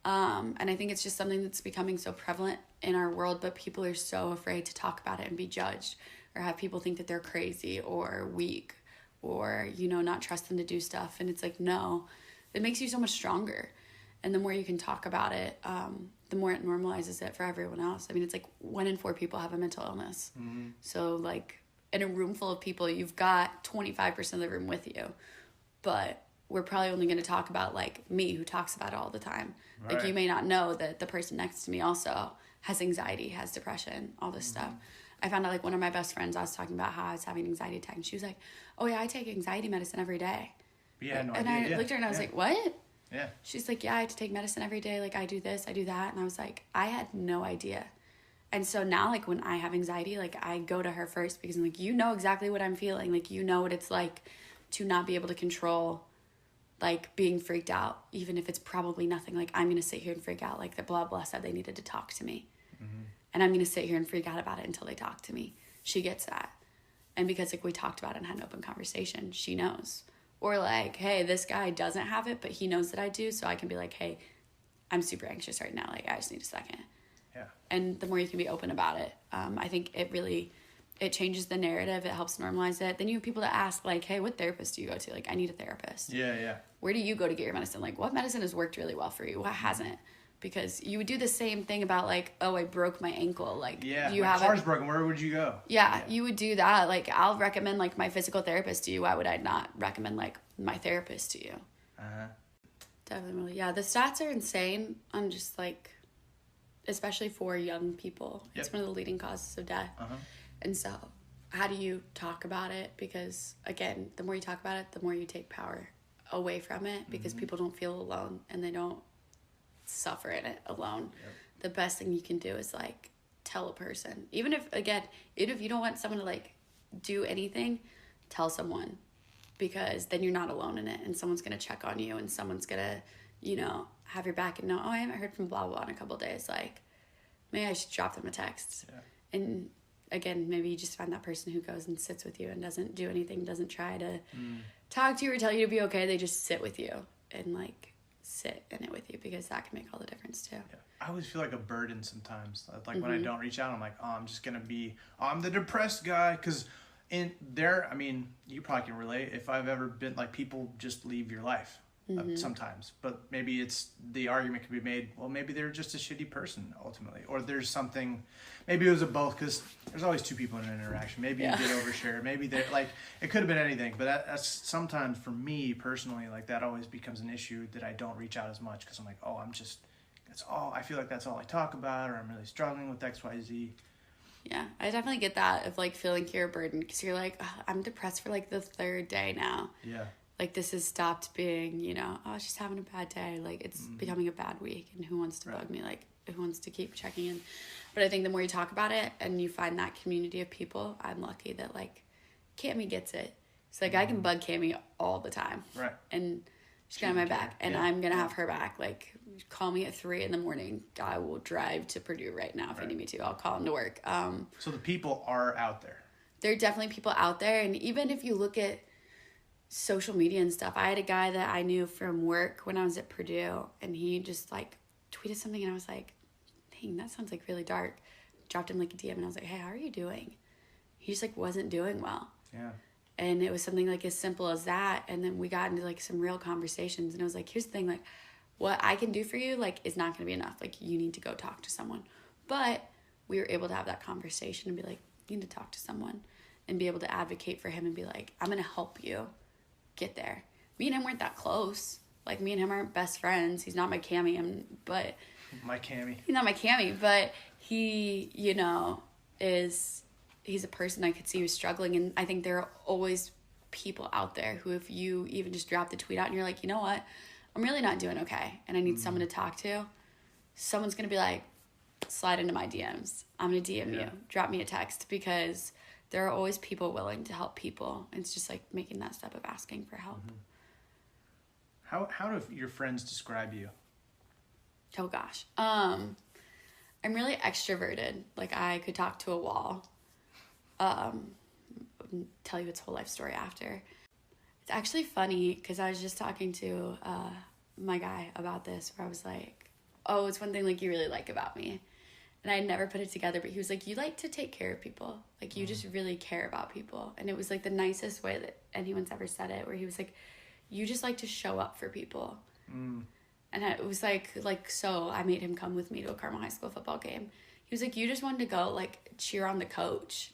B: And I think it's just something that's becoming so prevalent in our world, but people are so afraid to talk about it and be judged or have people think that they're crazy or weak or, you know, not trust them to do stuff. And it's like, no, it makes you so much stronger. And the more you can talk about it, the more it normalizes it for everyone else. I mean, it's like 1 in 4 people have a mental illness. So like in a room full of people, you've got 25% of the room with you, but we're probably only going to talk about like me who talks about it all the time. Right. Like you may not know that the person next to me also has anxiety, has depression, all this stuff. I found out like one of my best friends, I was talking about how I was having an anxiety attack and she was like, "Oh yeah, I take anxiety medicine every day."
C: Yeah, no
B: and
C: idea.
B: I looked at her and I was like, "What?"
C: Yeah.
B: She's like, "Yeah, I have to take medicine every day. Like I do this, I do that." And I was like, I had no idea. And so now like when I have anxiety, like I go to her first because I'm like, you know exactly what I'm feeling. Like you know what it's like to not be able to control like being freaked out, even if it's probably nothing. Like I'm going to sit here and freak out. Like the blah, blah said they needed to talk to me. And I'm going to sit here and freak out about it until they talk to me. She gets that. And because like we talked about it and had an open conversation, she knows. Or like, hey, this guy doesn't have it, but he knows that I do. So I can be like, hey, I'm super anxious right now. Like I just need a second.
C: Yeah.
B: And the more you can be open about it, I think it changes the narrative. It helps normalize it. Then you have people that ask like, hey, what therapist do you go to? Like, I need a therapist.
C: Yeah.
B: Where do you go to get your medicine? Like, what medicine has worked really well for you? What hasn't? Because you would do the same thing about like, oh, I broke my ankle. Like,
C: you have car's broken. Where would you go?
B: Yeah, you would do that. Like, I'll recommend like my physical therapist to you. Why would I not recommend like my therapist to you? Definitely. Yeah, the stats are insane. I'm just like, especially for young people, it's one of the leading causes of death. And so how do you talk about it? Because again, the more you talk about it, the more you take power away from it because people don't feel alone and they don't suffer in it alone. The best thing you can do is like tell a person, even if you don't want someone to like do anything, tell someone, because then you're not alone in it and someone's going to check on you and someone's going to, you know, have your back and know, oh, I haven't heard from blah, blah in a couple of days. Like maybe I should drop them a text. And again, maybe you just find that person who goes and sits with you and doesn't do anything, doesn't try to talk to you or tell you to be okay. They just sit with you and like sit in it with you, because that can make all the difference too.
C: Yeah. I always feel like a burden sometimes. Like when I don't reach out, I'm like, oh, I'm just going to be, I'm the depressed guy. Because in there, I mean, you probably can relate. If I've ever been, like, people just leave your life sometimes. But maybe it's, the argument can be made, well, maybe they're just a shitty person ultimately. Or there's something, maybe it was a both, because there's always two people in an interaction. Maybe you did overshare. Maybe they're, like, it could have been anything. But that's sometimes, for me personally, like, that always becomes an issue that I don't reach out as much, because I'm like, oh, that's all, I feel like that's all I talk about, or I'm really struggling with X, Y, Z.
B: Yeah, I definitely get that, of like feeling you're a burden, because you're like, oh, I'm depressed for like the third day now.
C: Yeah.
B: Like, this has stopped being, you know, oh, she's having a bad day. Like, it's becoming a bad week, and who wants to bug me? Like, who wants to keep checking in? But I think the more you talk about it and you find that community of people, I'm lucky that, like, Cammie gets it. So, like, I can bug Cammie all the time.
C: Right.
B: And she's got my back, and I'm going to have her back. Like, call me at 3 a.m. I will drive to Purdue right now if you need me to. I'll call him to work.
C: So the people are out there.
B: There are definitely people out there. And even if you look at social media and stuff, I had a guy that I knew from work when I was at Purdue, and he just, like, tweeted something, and I was like, dang, that sounds, like, really dark. Dropped him, like, a DM, and I was like, hey, how are you doing? He just, like, wasn't doing well.
C: Yeah.
B: And it was something, like, as simple as that. And then we got into, like, some real conversations. And I was like, here's the thing, like, what I can do for you, like, is not going to be enough. Like, you need to go talk to someone. But we were able to have that conversation and be like, you need to talk to someone, and be able to advocate for him and be like, I'm going to help you get there. Me and him weren't that close. Like, me and him aren't best friends. He's not my Cammie, but...
C: My Cammie.
B: He's not my Cammie, but he, you know, he's a person I could see who's struggling, and I think there are always people out there who, if you even just drop the tweet out and you're like, you know what, I'm really not doing okay, and I need someone to talk to, someone's going to be like, slide into my DMs. I'm going to DM you. Drop me a text, because there are always people willing to help people. It's just like making that step of asking for help.
C: How do your friends describe you?
B: Oh gosh. I'm really extroverted. Like, I could talk to a wall. Tell you its whole life story after. It's actually funny, because I was just talking to my guy about this, where I was like, oh, it's one thing, like, you really like about me. And I never put it together, but he was like, you like to take care of people. Like, you just really care about people. And it was, like, the nicest way that anyone's ever said it, where he was like, you just like to show up for people. And it was like, so I made him come with me to a Carmel High School football game. He was like, you just wanted to go, like, cheer on the coach.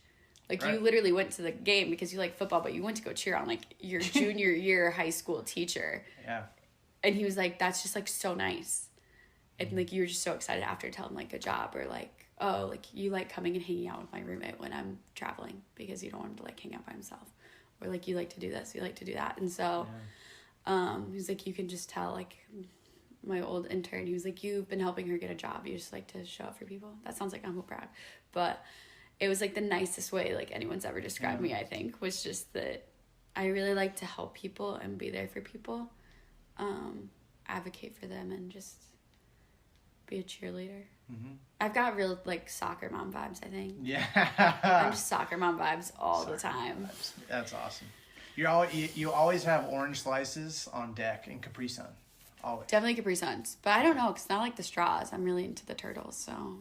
B: Like, you literally went to the game because you like football, but you went to go cheer on, like, your junior year high school teacher.
C: Yeah.
B: And he was like, that's just, like, so nice. And, like, you were just so excited after telling him, like, good job. Or, like, oh, like, you like coming and hanging out with my roommate when I'm traveling because you don't want him to, like, hang out by himself. Or, like, you like to do this, you like to do that. And so he was like, you can just tell, like, my old intern, he was like, you've been helping her get a job. You just like to show up for people. That sounds like I'm proud. But it was, like, the nicest way, like, anyone's ever described me, I think, was just that I really like to help people and be there for people, advocate for them, and just be a cheerleader. I've got real, like, soccer mom vibes, I think.
C: Yeah.
B: I'm just soccer mom vibes all the time.
C: That's awesome. You always have orange slices on deck in Capri Sun. Always.
B: Definitely Capri Suns. But I don't know, because I like the straws. I'm really into the turtles, so...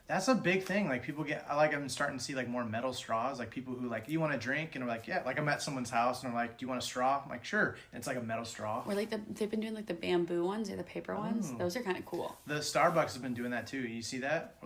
C: That's a big thing. Like, people I'm starting to see, like, more metal straws. Like, people who, like, you want a drink? And I'm like, yeah. Like, I'm at someone's house, and they're like, do you want a straw? I'm like, sure. And it's, like, a metal straw.
B: Or, like, they've been doing, like, the bamboo ones or the paper ones. Those are kind of cool.
C: The Starbucks has been doing that, too. You see that?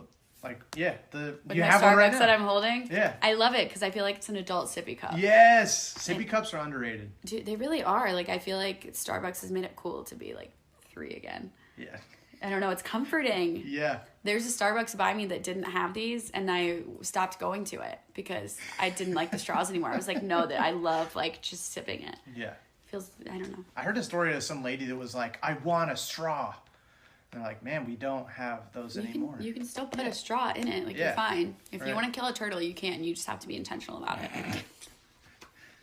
C: Like, yeah.
B: You have one right now. That I'm holding?
C: Yeah.
B: I love it, because I feel like it's an adult sippy cup.
C: Yes! Sippy cups are underrated.
B: Dude, they really are. Like, I feel like Starbucks has made it cool to be, like, 3 again.
C: Yeah.
B: I don't know. It's comforting.
C: Yeah.
B: There's a Starbucks by me that didn't have these, and I stopped going to it because I didn't like the straws anymore. I was like, no, that I love, like, just sipping it.
C: Yeah.
B: Feels, I don't know.
C: I heard a story of some lady that was like, I want a straw. And they're like, man, we don't have those anymore.
B: You can still put a straw in it. Like, you're fine. If you want to kill a turtle, you can. You just have to be intentional about it.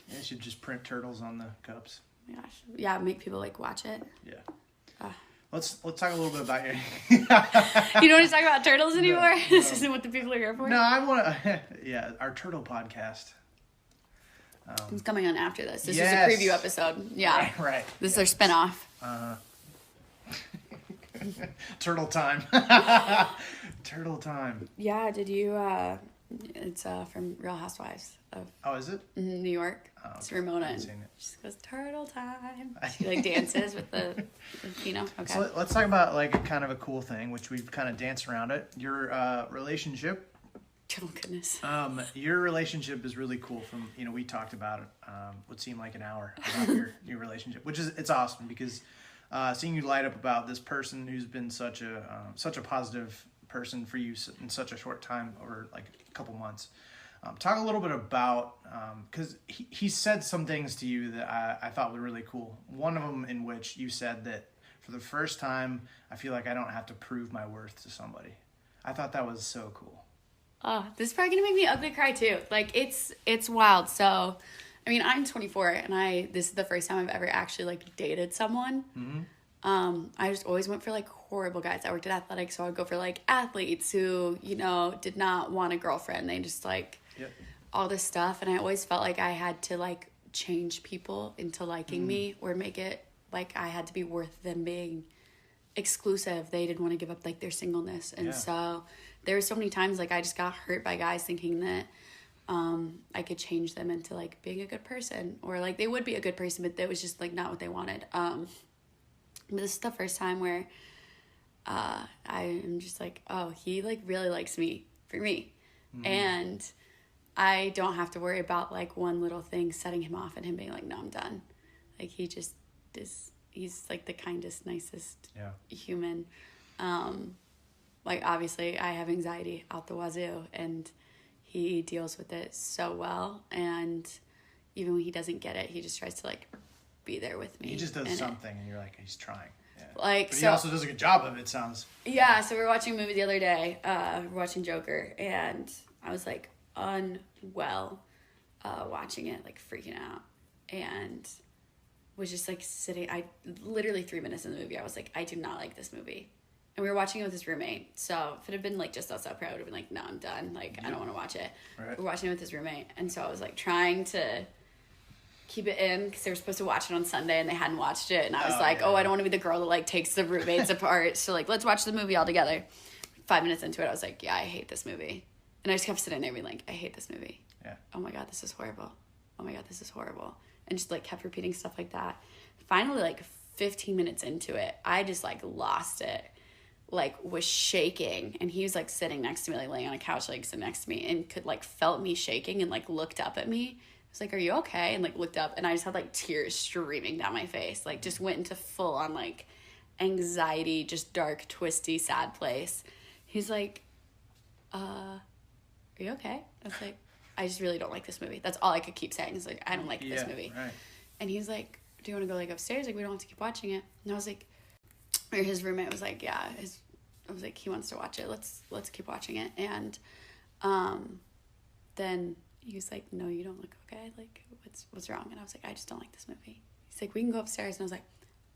C: They should just print turtles on the cups.
B: Oh my gosh. Yeah, make people, like, watch it.
C: Yeah. Let's talk a little bit about your...
B: You don't want to talk about turtles anymore? No. This isn't what the people are here for?
C: No, I want to... Yeah, our turtle podcast.
B: It's coming on after this. This is a preview episode. Yeah.
C: Right.
B: This is our spinoff.
C: Turtle time. Turtle time.
B: Yeah, did you, it's from Real Housewives of
C: Oh, is it?
B: New York. Oh, okay. It's Ramona. And she just goes, turtle time. She like dances with the Okay.
C: So let's talk about like a kind of a cool thing, which we've kind of danced around it. Your relationship.
B: Oh, goodness.
C: Your relationship is really cool from, we talked about it, would seem like an hour about your relationship, which is, it's awesome because seeing you light up about this person who's been such a positive person for you in such a short time, over like a couple months. Talk a little bit about, because he said some things to you that I thought were really cool. One of them in which you said that for the first time, I feel like I don't have to prove my worth to somebody. I thought that was so cool.
B: Oh, this is probably gonna make me ugly cry too. Like it's wild. So, I mean, I'm 24 and this is the first time I've ever actually like dated someone. Mm-hmm. I just always went for like horrible guys. I worked at athletics, so I would go for like athletes who, did not want a girlfriend. They just like all this stuff. And I always felt like I had to like change people into liking me or make it like I had to be worth them being exclusive. They didn't want to give up like their singleness. And so there were so many times like I just got hurt by guys thinking that I could change them into like being a good person, or like they would be a good person, but that was just like not what they wanted. But this is the first time where I am just like, oh, he like really likes me for me. Mm-hmm. And I don't have to worry about like one little thing setting him off and him being like, no, I'm done. Like he just is, he's like the kindest, nicest human. Like obviously I have anxiety out the wazoo and he deals with it so well. And even when he doesn't get it, he just tries to like be there with me.
C: He just does something and you're like, he's trying. Yeah.
B: Like,
C: but he also does a good job of it, sounds.
B: Yeah, so we were watching a movie the other day. We were watching Joker, and I was like unwell watching it, like freaking out. And was just like sitting, literally 3 minutes in the movie, I was like, I do not like this movie. And we were watching it with his roommate. So if it had been like just us up here, I would have been like, no, I'm done. Like, I don't want to watch it. Right. We're watching it with his roommate. And so I was like trying to keep it in because they were supposed to watch it on Sunday and they hadn't watched it. And I was I don't want to be the girl that like takes the roommates apart. So like, let's watch the movie all together. 5 minutes into it, I was like, yeah, I hate this movie. And I just kept sitting there being like, I hate this movie. Yeah. Oh my God, this is horrible. Oh my God, this is horrible. And just like kept repeating stuff like that. Finally, like 15 minutes into it, I just like lost it. Like was shaking, and he was like sitting next to me, like laying on a couch, like sitting next to me, and could like felt me shaking and like looked up at me. I was like, are you okay? And like looked up, and I just had like tears streaming down my face, like just went into full on like anxiety, just dark, twisty, sad place. He's like, are you okay? I was like, I just really don't like this movie. That's all I could keep saying. Is like, I don't like this movie. Right. And he's like, do you want to go like upstairs? Like, we don't have to keep watching it. And I was like, or his roommate was like, yeah, I was like, he wants to watch it. Let's keep watching it. And then he was like, no, you don't look okay. Like, what's wrong? And I was like, I just don't like this movie. He's like, we can go upstairs. And I was like,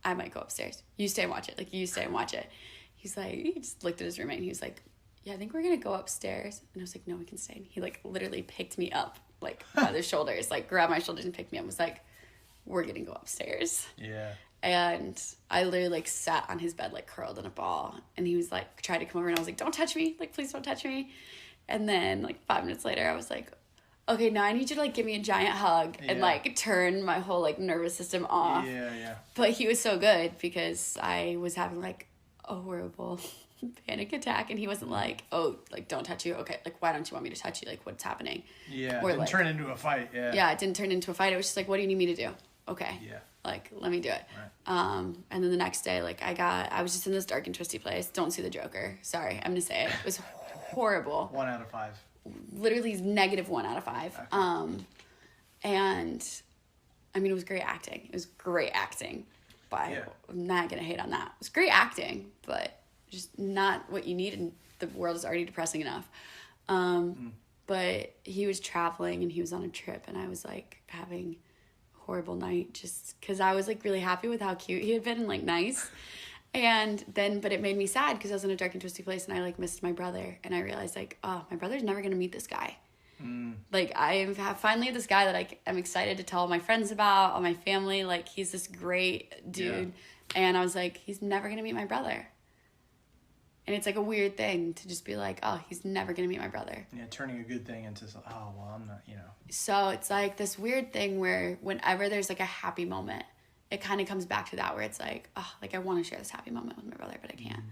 B: I might go upstairs. You stay and watch it. Like, you stay and watch it. He's like, he just looked at his roommate and he was like, yeah, I think we're going to go upstairs. And I was like, no, we can stay. And he like literally picked me up like by the shoulders, like grabbed my shoulders and picked me up and was like, we're going to go upstairs. Yeah. And I literally like sat on his bed like curled in a ball, and he was like tried to come over, and I was like, don't touch me, like please don't touch me. And then like 5 minutes later I was like, okay, now I need you to like give me a giant hug and like turn my whole like nervous system off. But he was so good because I was having like a horrible panic attack, and he wasn't like, oh, like don't touch you, okay, like why don't you want me to touch you, like what's happening? Or
C: it didn't turn into a fight.
B: It didn't turn into a fight. It was just like, what do you need me to do? Okay. Like, let me do it. Right. And then the next day, like, I was just in this dark and twisty place. Don't see the Joker. Sorry, I'm gonna say it. It was horrible.
C: 1 out of 5.
B: Literally -1 out of 5. Okay. And, I mean, it was great acting. It was great acting. But I'm not gonna hate on that. It was great acting, but just not what you need, and the world is already depressing enough. But he was traveling, and he was on a trip, and I was, like, having horrible night just because I was like really happy with how cute he had been and like nice, and then but it made me sad because I was in a dark and twisty place, and I like missed my brother, and I realized like, oh, my brother's never gonna meet this guy. Like I have finally this guy that I'm excited to tell all my friends about, all my family, like he's this great dude, and I was like, he's never gonna meet my brother. And it's like a weird thing to just be like, oh, he's never going to meet my brother.
C: Yeah, turning a good thing into, oh, well, I'm not,
B: So it's like this weird thing where whenever there's like a happy moment, it kind of comes back to that where it's like, oh, like I want to share this happy moment with my brother, but I can't.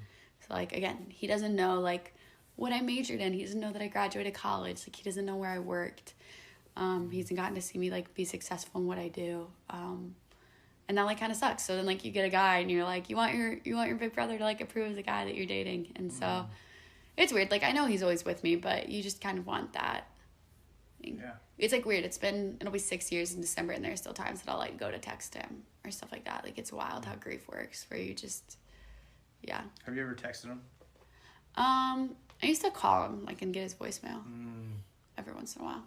B: So like, again, he doesn't know like what I majored in. He doesn't know that I graduated college. Like he doesn't know where I worked. He hasn't gotten to see me like be successful in what I do. And that like kind of sucks. So then like you get a guy and you're like, you want your big brother to like approve of the guy that you're dating. And so it's weird. Like I know he's always with me, but you just kind of want that thing.
C: Yeah.
B: It's like weird. It'll be 6 years in December and there's still times that I'll like go to text him or stuff like that. Like it's wild how grief works where you just, yeah.
C: Have you ever texted him?
B: I used to call him like and get his voicemail every once in a while.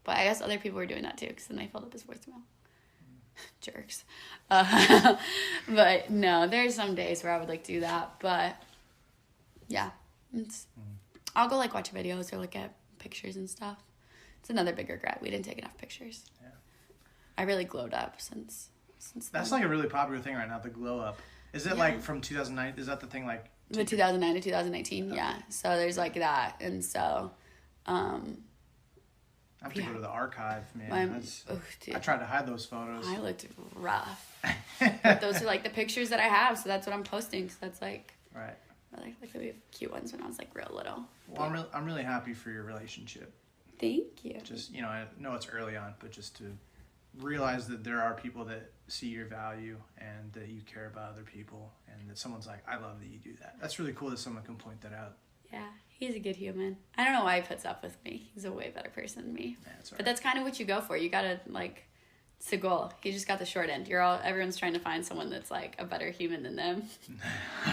B: But I guess other people were doing that too because then they filled up his voicemail. Jerks. But no, there's some days where I would like do that, but yeah, I'll go like watch videos or look at pictures and stuff. It's another big regret. We didn't take enough pictures. Yeah. I really glowed up since
C: That's
B: then.
C: like a really popular thing right now, the glow up. Is it like from 2009? Is that the thing like?
B: The 2009 to 2019, yeah. So there's like that, and so
C: I have to go to the archive, man. I tried to hide those photos.
B: I looked rough. But those are like the pictures that I have, so that's what I'm posting. So that's like,
C: right.
B: Like the cute ones when I was like real little.
C: Well, I'm really happy for your relationship.
B: Thank you.
C: Just I know it's early on, but just to realize that there are people that see your value and that you care about other people, and that someone's like, I love that you do that. That's really cool that someone can point that out.
B: Yeah, he's a good human. I don't know why he puts up with me. He's a way better person than me. Yeah, that's all right. But that's kind of what you go for. You gotta like, it's the goal. He just got the short end. Everyone's trying to find someone that's like a better human than them.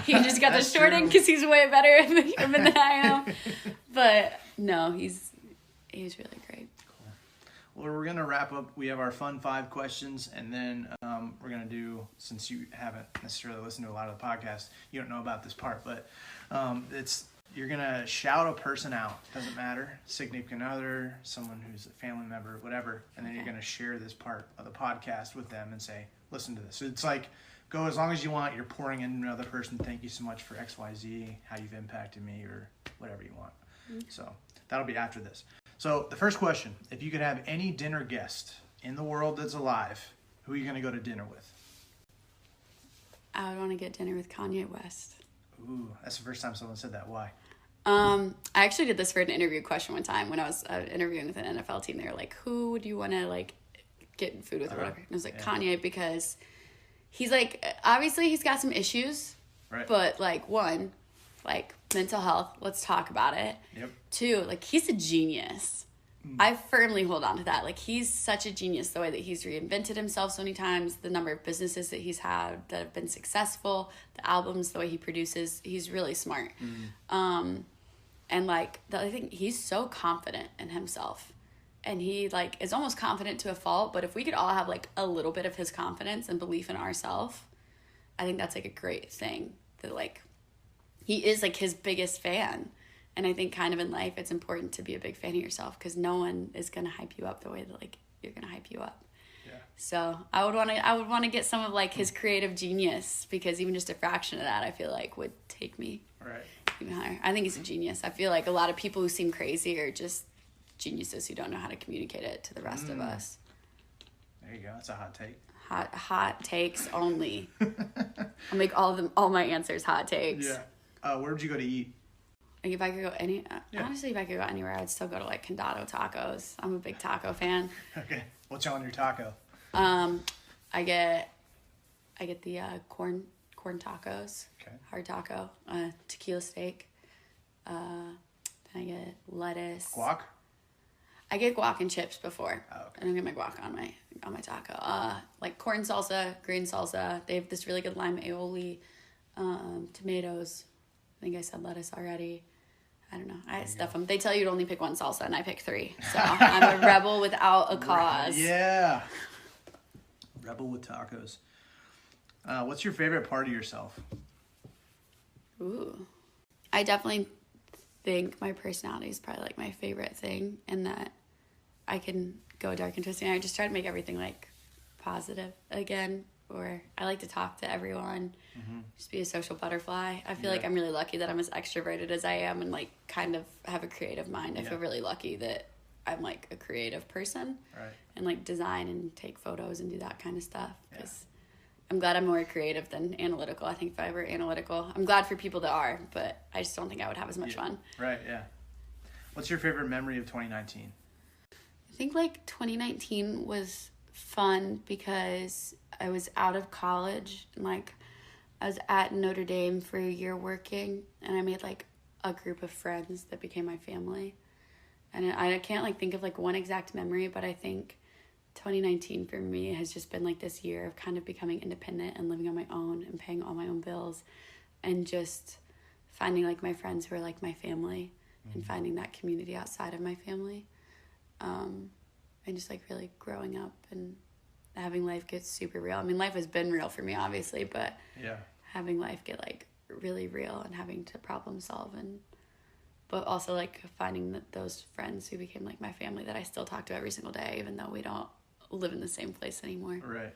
B: He just got the short end because he's way better of a human than I am. But no, he's really great.
C: Cool. Well, we're gonna wrap up. We have our fun 5 questions, and then we're gonna do, since you haven't necessarily listened to a lot of the podcast, you don't know about this part, but you're going to shout a person out. Doesn't matter. Significant other, someone who's a family member, whatever. And then you're going to share this part of the podcast with them and say, listen to this. So it's like, go as long as you want. You're pouring in another person. Thank you so much for XYZ, how you've impacted me, or whatever you want. So that'll be after this. So the first question, if you could have any dinner guest in the world that's alive, who are you going to go to dinner with?
B: I would want to get dinner with Kanye West.
C: Ooh, that's the first time someone said that. Why?
B: I actually did this for an interview question one time when I was interviewing with an NFL team. They were like, who would you want to like get food with or whatever? And I was like, Kanye, because he's like, obviously he's got some issues, right? But like, one, like mental health, let's talk about it. Yep. 2, like he's a genius. I firmly hold on to that. Like he's such a genius, the way that he's reinvented himself so many times, the number of businesses that he's had that have been successful, the albums, the way he produces, he's really smart. And like the other thing, he's so confident in himself, and he like is almost confident to a fault. But if we could all have like a little bit of his confidence and belief in ourselves, I think that's like a great thing. That like he is like his biggest fan. And I think kind of in life, it's important to be a big fan of yourself because no one is going to hype you up the way that like you're going to hype you up. Yeah. So I would want to get some of like his creative genius, because even just a fraction of that I feel like would take me even higher. I think he's a genius. I feel like a lot of people who seem crazy are just geniuses who don't know how to communicate it to the rest of us.
C: There you go. That's a hot take.
B: Hot takes only. I'll make all my answers hot takes.
C: Yeah. Where would you go to eat?
B: Like if I could go honestly, if I could go anywhere, I would still go to like Condado Tacos. I'm a big taco fan.
C: Okay, what's on your taco?
B: I get the corn tacos. Okay. Hard taco, tequila steak. Then I get lettuce.
C: Guac.
B: I get guac and chips before.
C: Oh, okay.
B: I don't get my guac on my taco. Like corn salsa, green salsa. They have this really good lime aioli, tomatoes. I think I said lettuce already. I don't know. I stuff them. They tell you to only pick one salsa, and I pick 3. So I'm a rebel without a cause.
C: Yeah. Rebel with tacos. What's your favorite part of yourself?
B: Ooh. I definitely think my personality is probably like my favorite thing, and that I can go dark and twisting. I just try to make everything like positive again. or I like to talk to everyone, just be a social butterfly. I feel like I'm really lucky that I'm as extroverted as I am and like kind of have a creative mind. I feel really lucky that I'm like a creative person, and like design and take photos and do that kind of stuff, because I'm glad I'm more creative than analytical. I think if I were analytical, I'm glad for people that are, but I just don't think I would have as much fun.
C: Right, yeah. What's your favorite memory of 2019?
B: I think like 2019 was fun because I was out of college and like I was at Notre Dame for a year working, and I made like a group of friends that became my family. And I can't like think of like one exact memory, but I think 2019 for me has just been like this year of kind of becoming independent and living on my own and paying all my own bills, and just finding like my friends who are like my family, and finding that community outside of my family. And just like really growing up and having life get super real. I mean, life has been real for me, obviously, but having life get like really real and having to problem solve, and but also like finding those friends who became like my family that I still talk to every single day, even though we don't live in the same place anymore.
C: Right.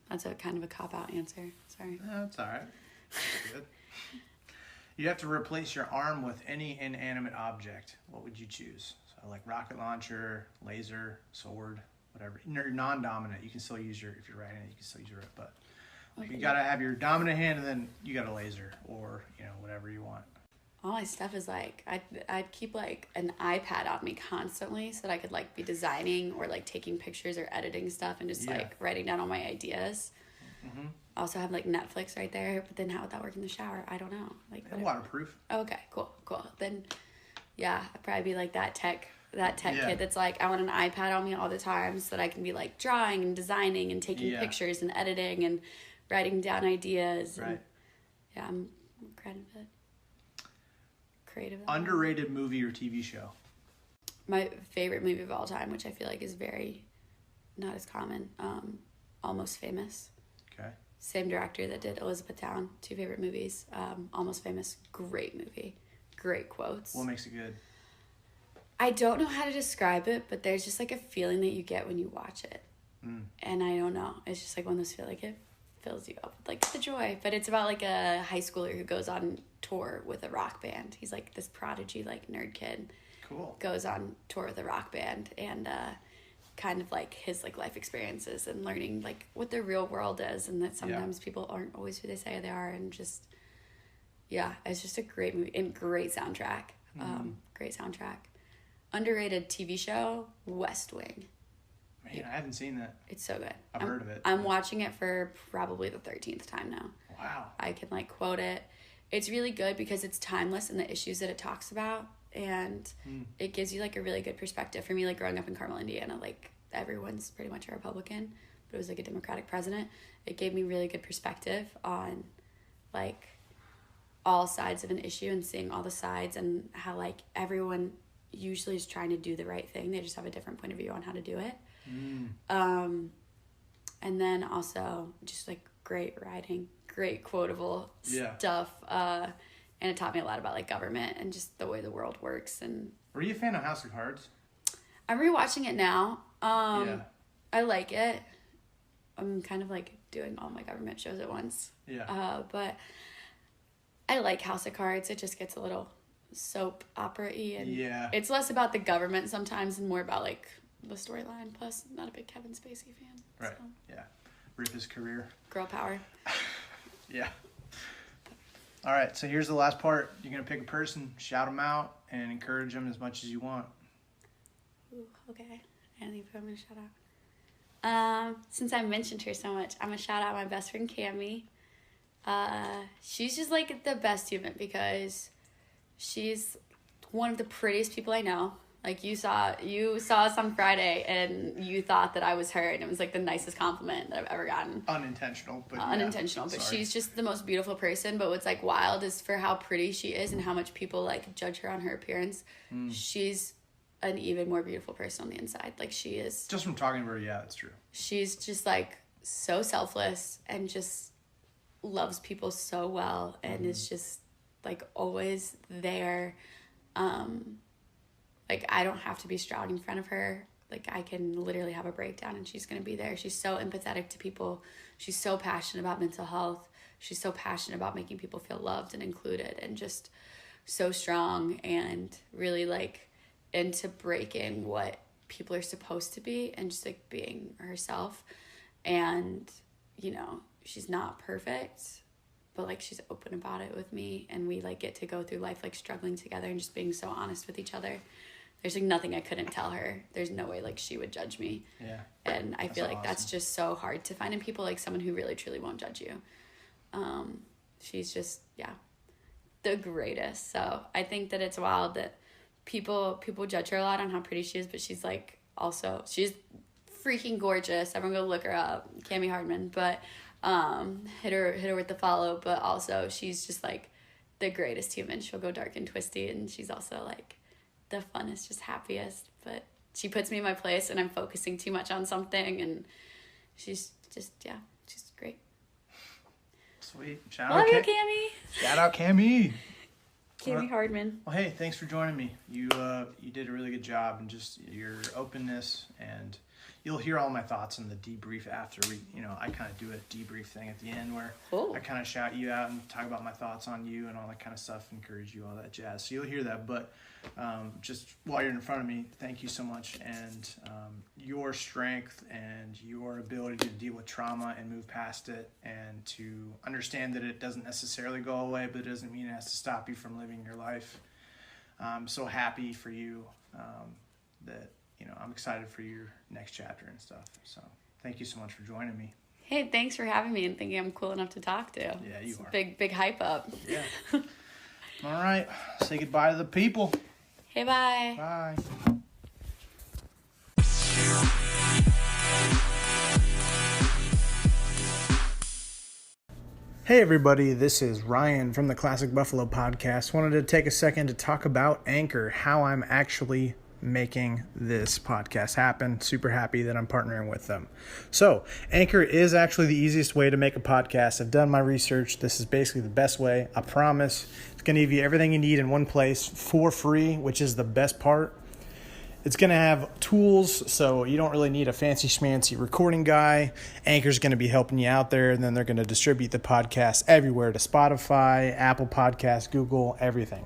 B: That's a kind of a cop-out answer. Sorry.
C: No, that's all right. That's good. You have to replace your arm with any inanimate object. What would you choose? So like rocket launcher, laser, sword, whatever. You're non-dominant. You can still use if you're right-handed, you can still use your right, but like you gotta have your dominant hand, and then you got a laser, or whatever you want.
B: All my stuff is like I'd keep like an iPad on me constantly so that I could like be designing or like taking pictures or editing stuff and just like writing down all my ideas. I also have like Netflix right there, but then how would that work in the shower? I don't know. Like
C: waterproof.
B: Okay, cool. Then I'd probably be like that tech kid that's like, I want an iPad on me all the time so that I can be like drawing and designing and taking pictures and editing and writing down ideas.
C: Right.
B: And, I'm kind of creative.
C: Underrated movie or TV show?
B: My favorite movie of all time, which I feel like is very not as common, Almost Famous.
C: Okay.
B: Same director that did Elizabethtown. 2 favorite movies. Almost Famous, great movie. Great quotes.
C: What makes it good?
B: I don't know how to describe it, but there's just like a feeling that you get when you watch it. And I don't know. It's just like one of those feel like it fills you up with like the joy. But it's about like a high schooler who goes on tour with a rock band. He's like this prodigy like nerd kid.
C: Cool.
B: Goes on tour with a rock band, and kind of like his like life experiences and learning like what the real world is, and that sometimes people aren't always who they say they are, and just it's just a great movie and great soundtrack. Great soundtrack. Underrated TV show, West Wing.
C: Man, I haven't seen that.
B: It's so good.
C: I've heard of it.
B: I'm watching it for probably the 13th time now.
C: Wow.
B: I can like quote it. It's really good because it's timeless in the issues that it talks about, and it gives you like a really good perspective. For me, like growing up in Carmel, Indiana, like everyone's pretty much a Republican, but it was like a Democratic president. It gave me really good perspective on like all sides of an issue and seeing all the sides, and how like everyone usually is trying to do the right thing. They just have a different point of view on how to do it. And then also just like great writing, great quotable stuff. And it taught me a lot about like government and just the way the world works. And
C: were you a fan of House of Cards?
B: I'm rewatching it now. I like it. I'm kind of like doing all my government shows at once. But I like House of Cards. It just gets a little soap opera-y, and it's less about the government sometimes and more about like the storyline. Plus, I'm not a big Kevin Spacey fan.
C: Right. So. Yeah. Rip his career.
B: Girl power.
C: Yeah. All right. So here's the last part. You're gonna pick a person, shout them out, and encourage them as much as you want.
B: Ooh, okay. I don't think I'm gonna shout out. Since I mentioned her so much, I'm gonna shout out my best friend Cammie. She's just like the best human because she's one of the prettiest people I know. Like you saw us on Friday and you thought that I was her, and it was like the nicest compliment that I've ever gotten.
C: Unintentional, but
B: but she's just the most beautiful person. But what's like wild is for how pretty she is and how much people like judge her on her appearance. She's an even more beautiful person on the inside. Like she is. Just
C: from talking to her, yeah, it's true.
B: She's just like so selfless and just loves people so well, and is just like always there. Like I don't have to be strong in front of her. like I can literally have a breakdown and she's going to be there. She's so empathetic to people. She's so passionate about mental health. She's so passionate about making people feel loved and included, and just so strong and really like into breaking what people are supposed to be and just like being herself. And, you know, she's not perfect, but like she's open about it with me, and we like get to go through life like struggling together and just being so honest with each other. There's like nothing I couldn't tell her. There's no way like she would judge me.
C: Yeah.
B: And I feel like that's just so hard to find in people, like someone who really truly won't judge you. She's just, yeah, the greatest. So I think that it's wild that people judge her a lot on how pretty she is, but she's like also, she's freaking gorgeous. Everyone go look her up, Cami Hardman. But hit her with the follow. But also she's just like the greatest human. She'll go dark and twisty, and she's also like the funnest, just happiest. But she puts me in my place and I'm focusing too much on something, and she's just, yeah, she's great.
C: Sweet. Shout
B: Love
C: out
B: you, Cami.
C: Shout out Cami.
B: Cami Hardman.
C: Well, hey, thanks for joining me. You did a really good job, and just your openness, and you'll hear all my thoughts in the debrief after I kind of do a debrief thing at the end where I kind of shout you out and talk about my thoughts on you and all that kind of stuff, encourage you, all that jazz. So you'll hear that, but just while you're in front of me, thank you so much. And your strength and your ability to deal with trauma and move past it, and to understand that it doesn't necessarily go away, but it doesn't mean it has to stop you from living your life. I'm so happy for you that, I'm excited for your next chapter and stuff. So thank you so much for joining me.
B: Hey, thanks for having me and thinking I'm cool enough to talk to.
C: Yeah, you are.
B: Big hype up.
C: Yeah. All right. Say goodbye to the people.
B: Hey, bye.
C: Bye. Hey everybody, this is Ryan from the Classic Buffalo Podcast. Wanted to take a second to talk about Anchor, how I'm actually making this podcast happen. Super happy that I'm partnering with them. So Anchor is actually the easiest way to make a podcast. I've done my research. This is basically the best way. I promise. It's going to give you everything you need in one place for free, which is the best part. It's going to have tools, so you don't really need a fancy schmancy recording guy. Anchor's going to be helping you out there, and then they're going to distribute the podcast everywhere to Spotify, Apple Podcasts, Google, everything.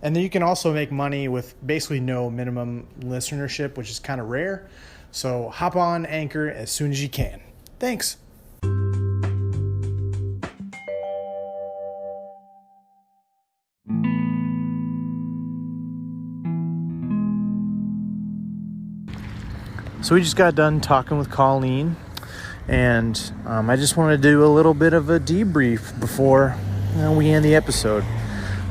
C: And then you can also make money with basically no minimum listenership, which is kind of rare. So hop on Anchor as soon as you can. Thanks. So we just got done talking with Colleen, and I just want to do a little bit of a debrief before we end the episode.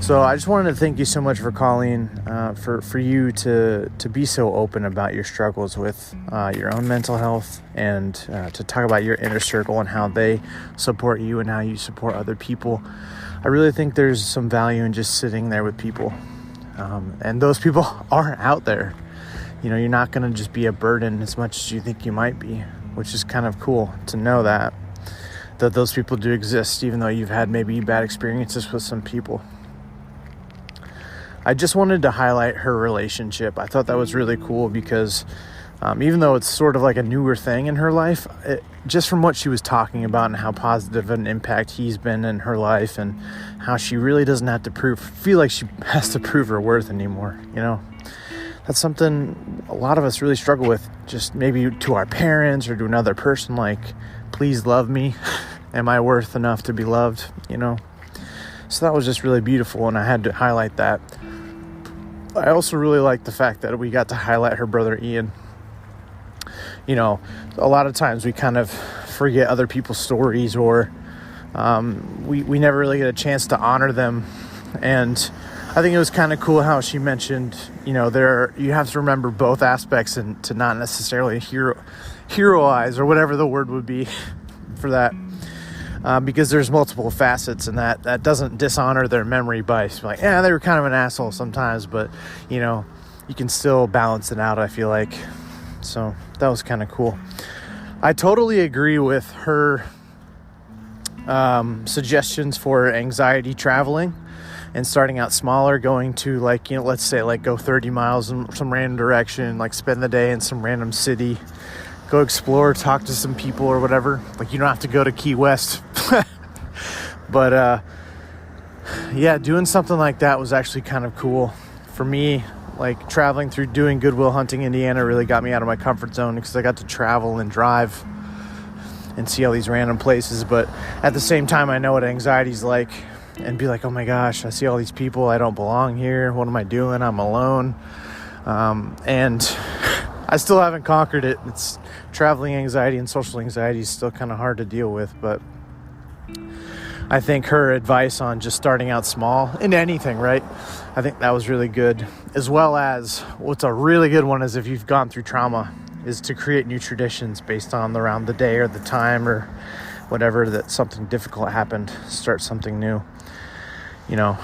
C: So I just wanted to thank you so much for Colleen, for you to be so open about your struggles with your own mental health, and to talk about your inner circle and how they support you and how you support other people. I really think there's some value in just sitting there with people, and those people are out there. You're not going to just be a burden as much as you think you might be, which is kind of cool to know that those people do exist, even though you've had maybe bad experiences with some people. I just wanted to highlight her relationship. I thought that was really cool because even though it's sort of like a newer thing in her life, just from what she was talking about and how positive an impact he's been in her life, and how she really doesn't have to feel like she has to prove her worth anymore, That's something a lot of us really struggle with, just maybe to our parents or to another person, like, please love me. Am I worth enough to be loved? So that was just really beautiful, and I had to highlight that. I also really like the fact that we got to highlight her brother Ian. A lot of times we kind of forget other people's stories, or we never really get a chance to honor them. And I think it was kind of cool how she mentioned, you have to remember both aspects, and to not necessarily heroize, or whatever the word would be for that. Because there's multiple facets, and that doesn't dishonor their memory by like, they were kind of an asshole sometimes, but you can still balance it out, I feel like. So that was kind of cool. I totally agree with her suggestions for anxiety traveling,
A: and starting out smaller, going to like, let's say like go 30 miles in some random direction, like spend the day in some random city, go explore, talk to some people or whatever. Like you don't have to go to Key West. But yeah, doing something like that was actually kind of cool for me. Like traveling through doing Goodwill Hunting Indiana really got me out of my comfort zone because I got to travel and drive and see all these random places. But at the same time, I know what anxiety's like, and be like, oh my gosh, I see all these people, I don't belong here, what am I doing, I'm alone. And I still haven't conquered it. It's traveling anxiety and social anxiety is still kind of hard to deal with, but I think her advice on just starting out small in anything, right? I think that was really good. As well as what's a really good one is if you've gone through trauma, is to create new traditions based on around the day or the time or whatever that something difficult happened. Start something new. You know,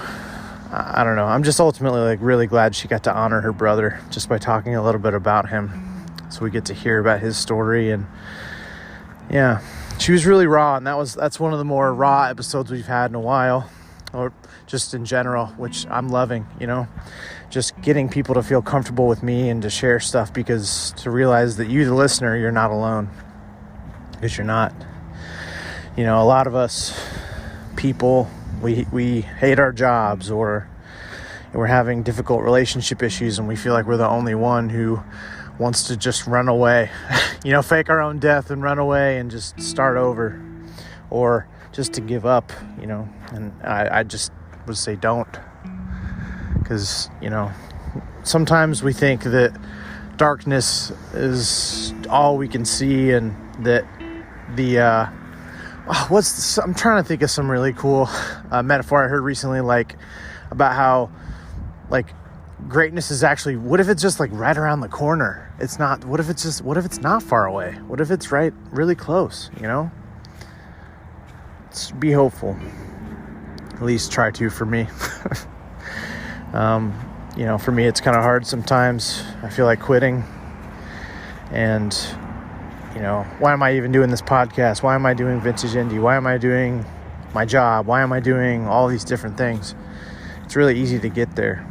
A: I don't know. I'm just ultimately like really glad she got to honor her brother just by talking a little bit about him. So we get to hear about his story, and yeah, she was really raw, and that's one of the more raw episodes we've had in a while, or just in general, which I'm loving, you know, just getting people to feel comfortable with me and to share stuff, because to realize that you, the listener, you're not alone, because you're not. You know, a lot of us people, we hate our jobs, or we're having difficult relationship issues, and we feel like we're the only one who wants to just run away, you know, fake our own death and run away and just start over, or just to give up, you know. And I just would say don't, because, you know, sometimes we think that darkness is all we can see, and that I'm trying to think of some really cool metaphor I heard recently, like about how like greatness is actually, what if it's just like right around the corner? It's not. What if it's not far away? What if it's right really close, you know? Let's be hopeful. At least try to, for me. You know, for me it's kind of hard sometimes. I feel like quitting, and you know, why am I even doing this podcast? Why am I doing Vintage Indie? Why am I doing my job? Why am I doing all these different things? It's really easy to get there.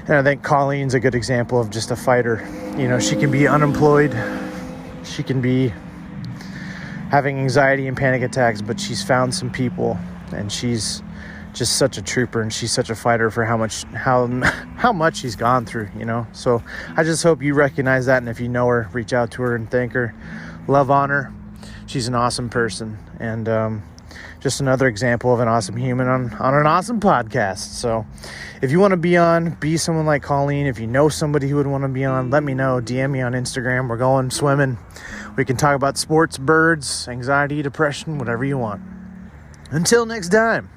A: And I think Colleen's a good example of just a fighter. You know, she can be unemployed. She can be having anxiety and panic attacks, but she's found some people, and she's just such a trooper, and she's such a fighter for how much she's gone through, you know. So I just hope you recognize that, and if you know her, reach out to her and thank her. Love on her. She's an awesome person, and just another example of an awesome human on an awesome podcast. So if you want to be someone like Colleen, if you know somebody who would want to be on, let me know. DM me on Instagram. We're going swimming. We can talk about sports, birds, anxiety, depression, whatever you want. Until next time,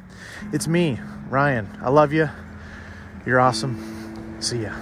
A: it's me, Ryan. I love you. You're awesome. See ya.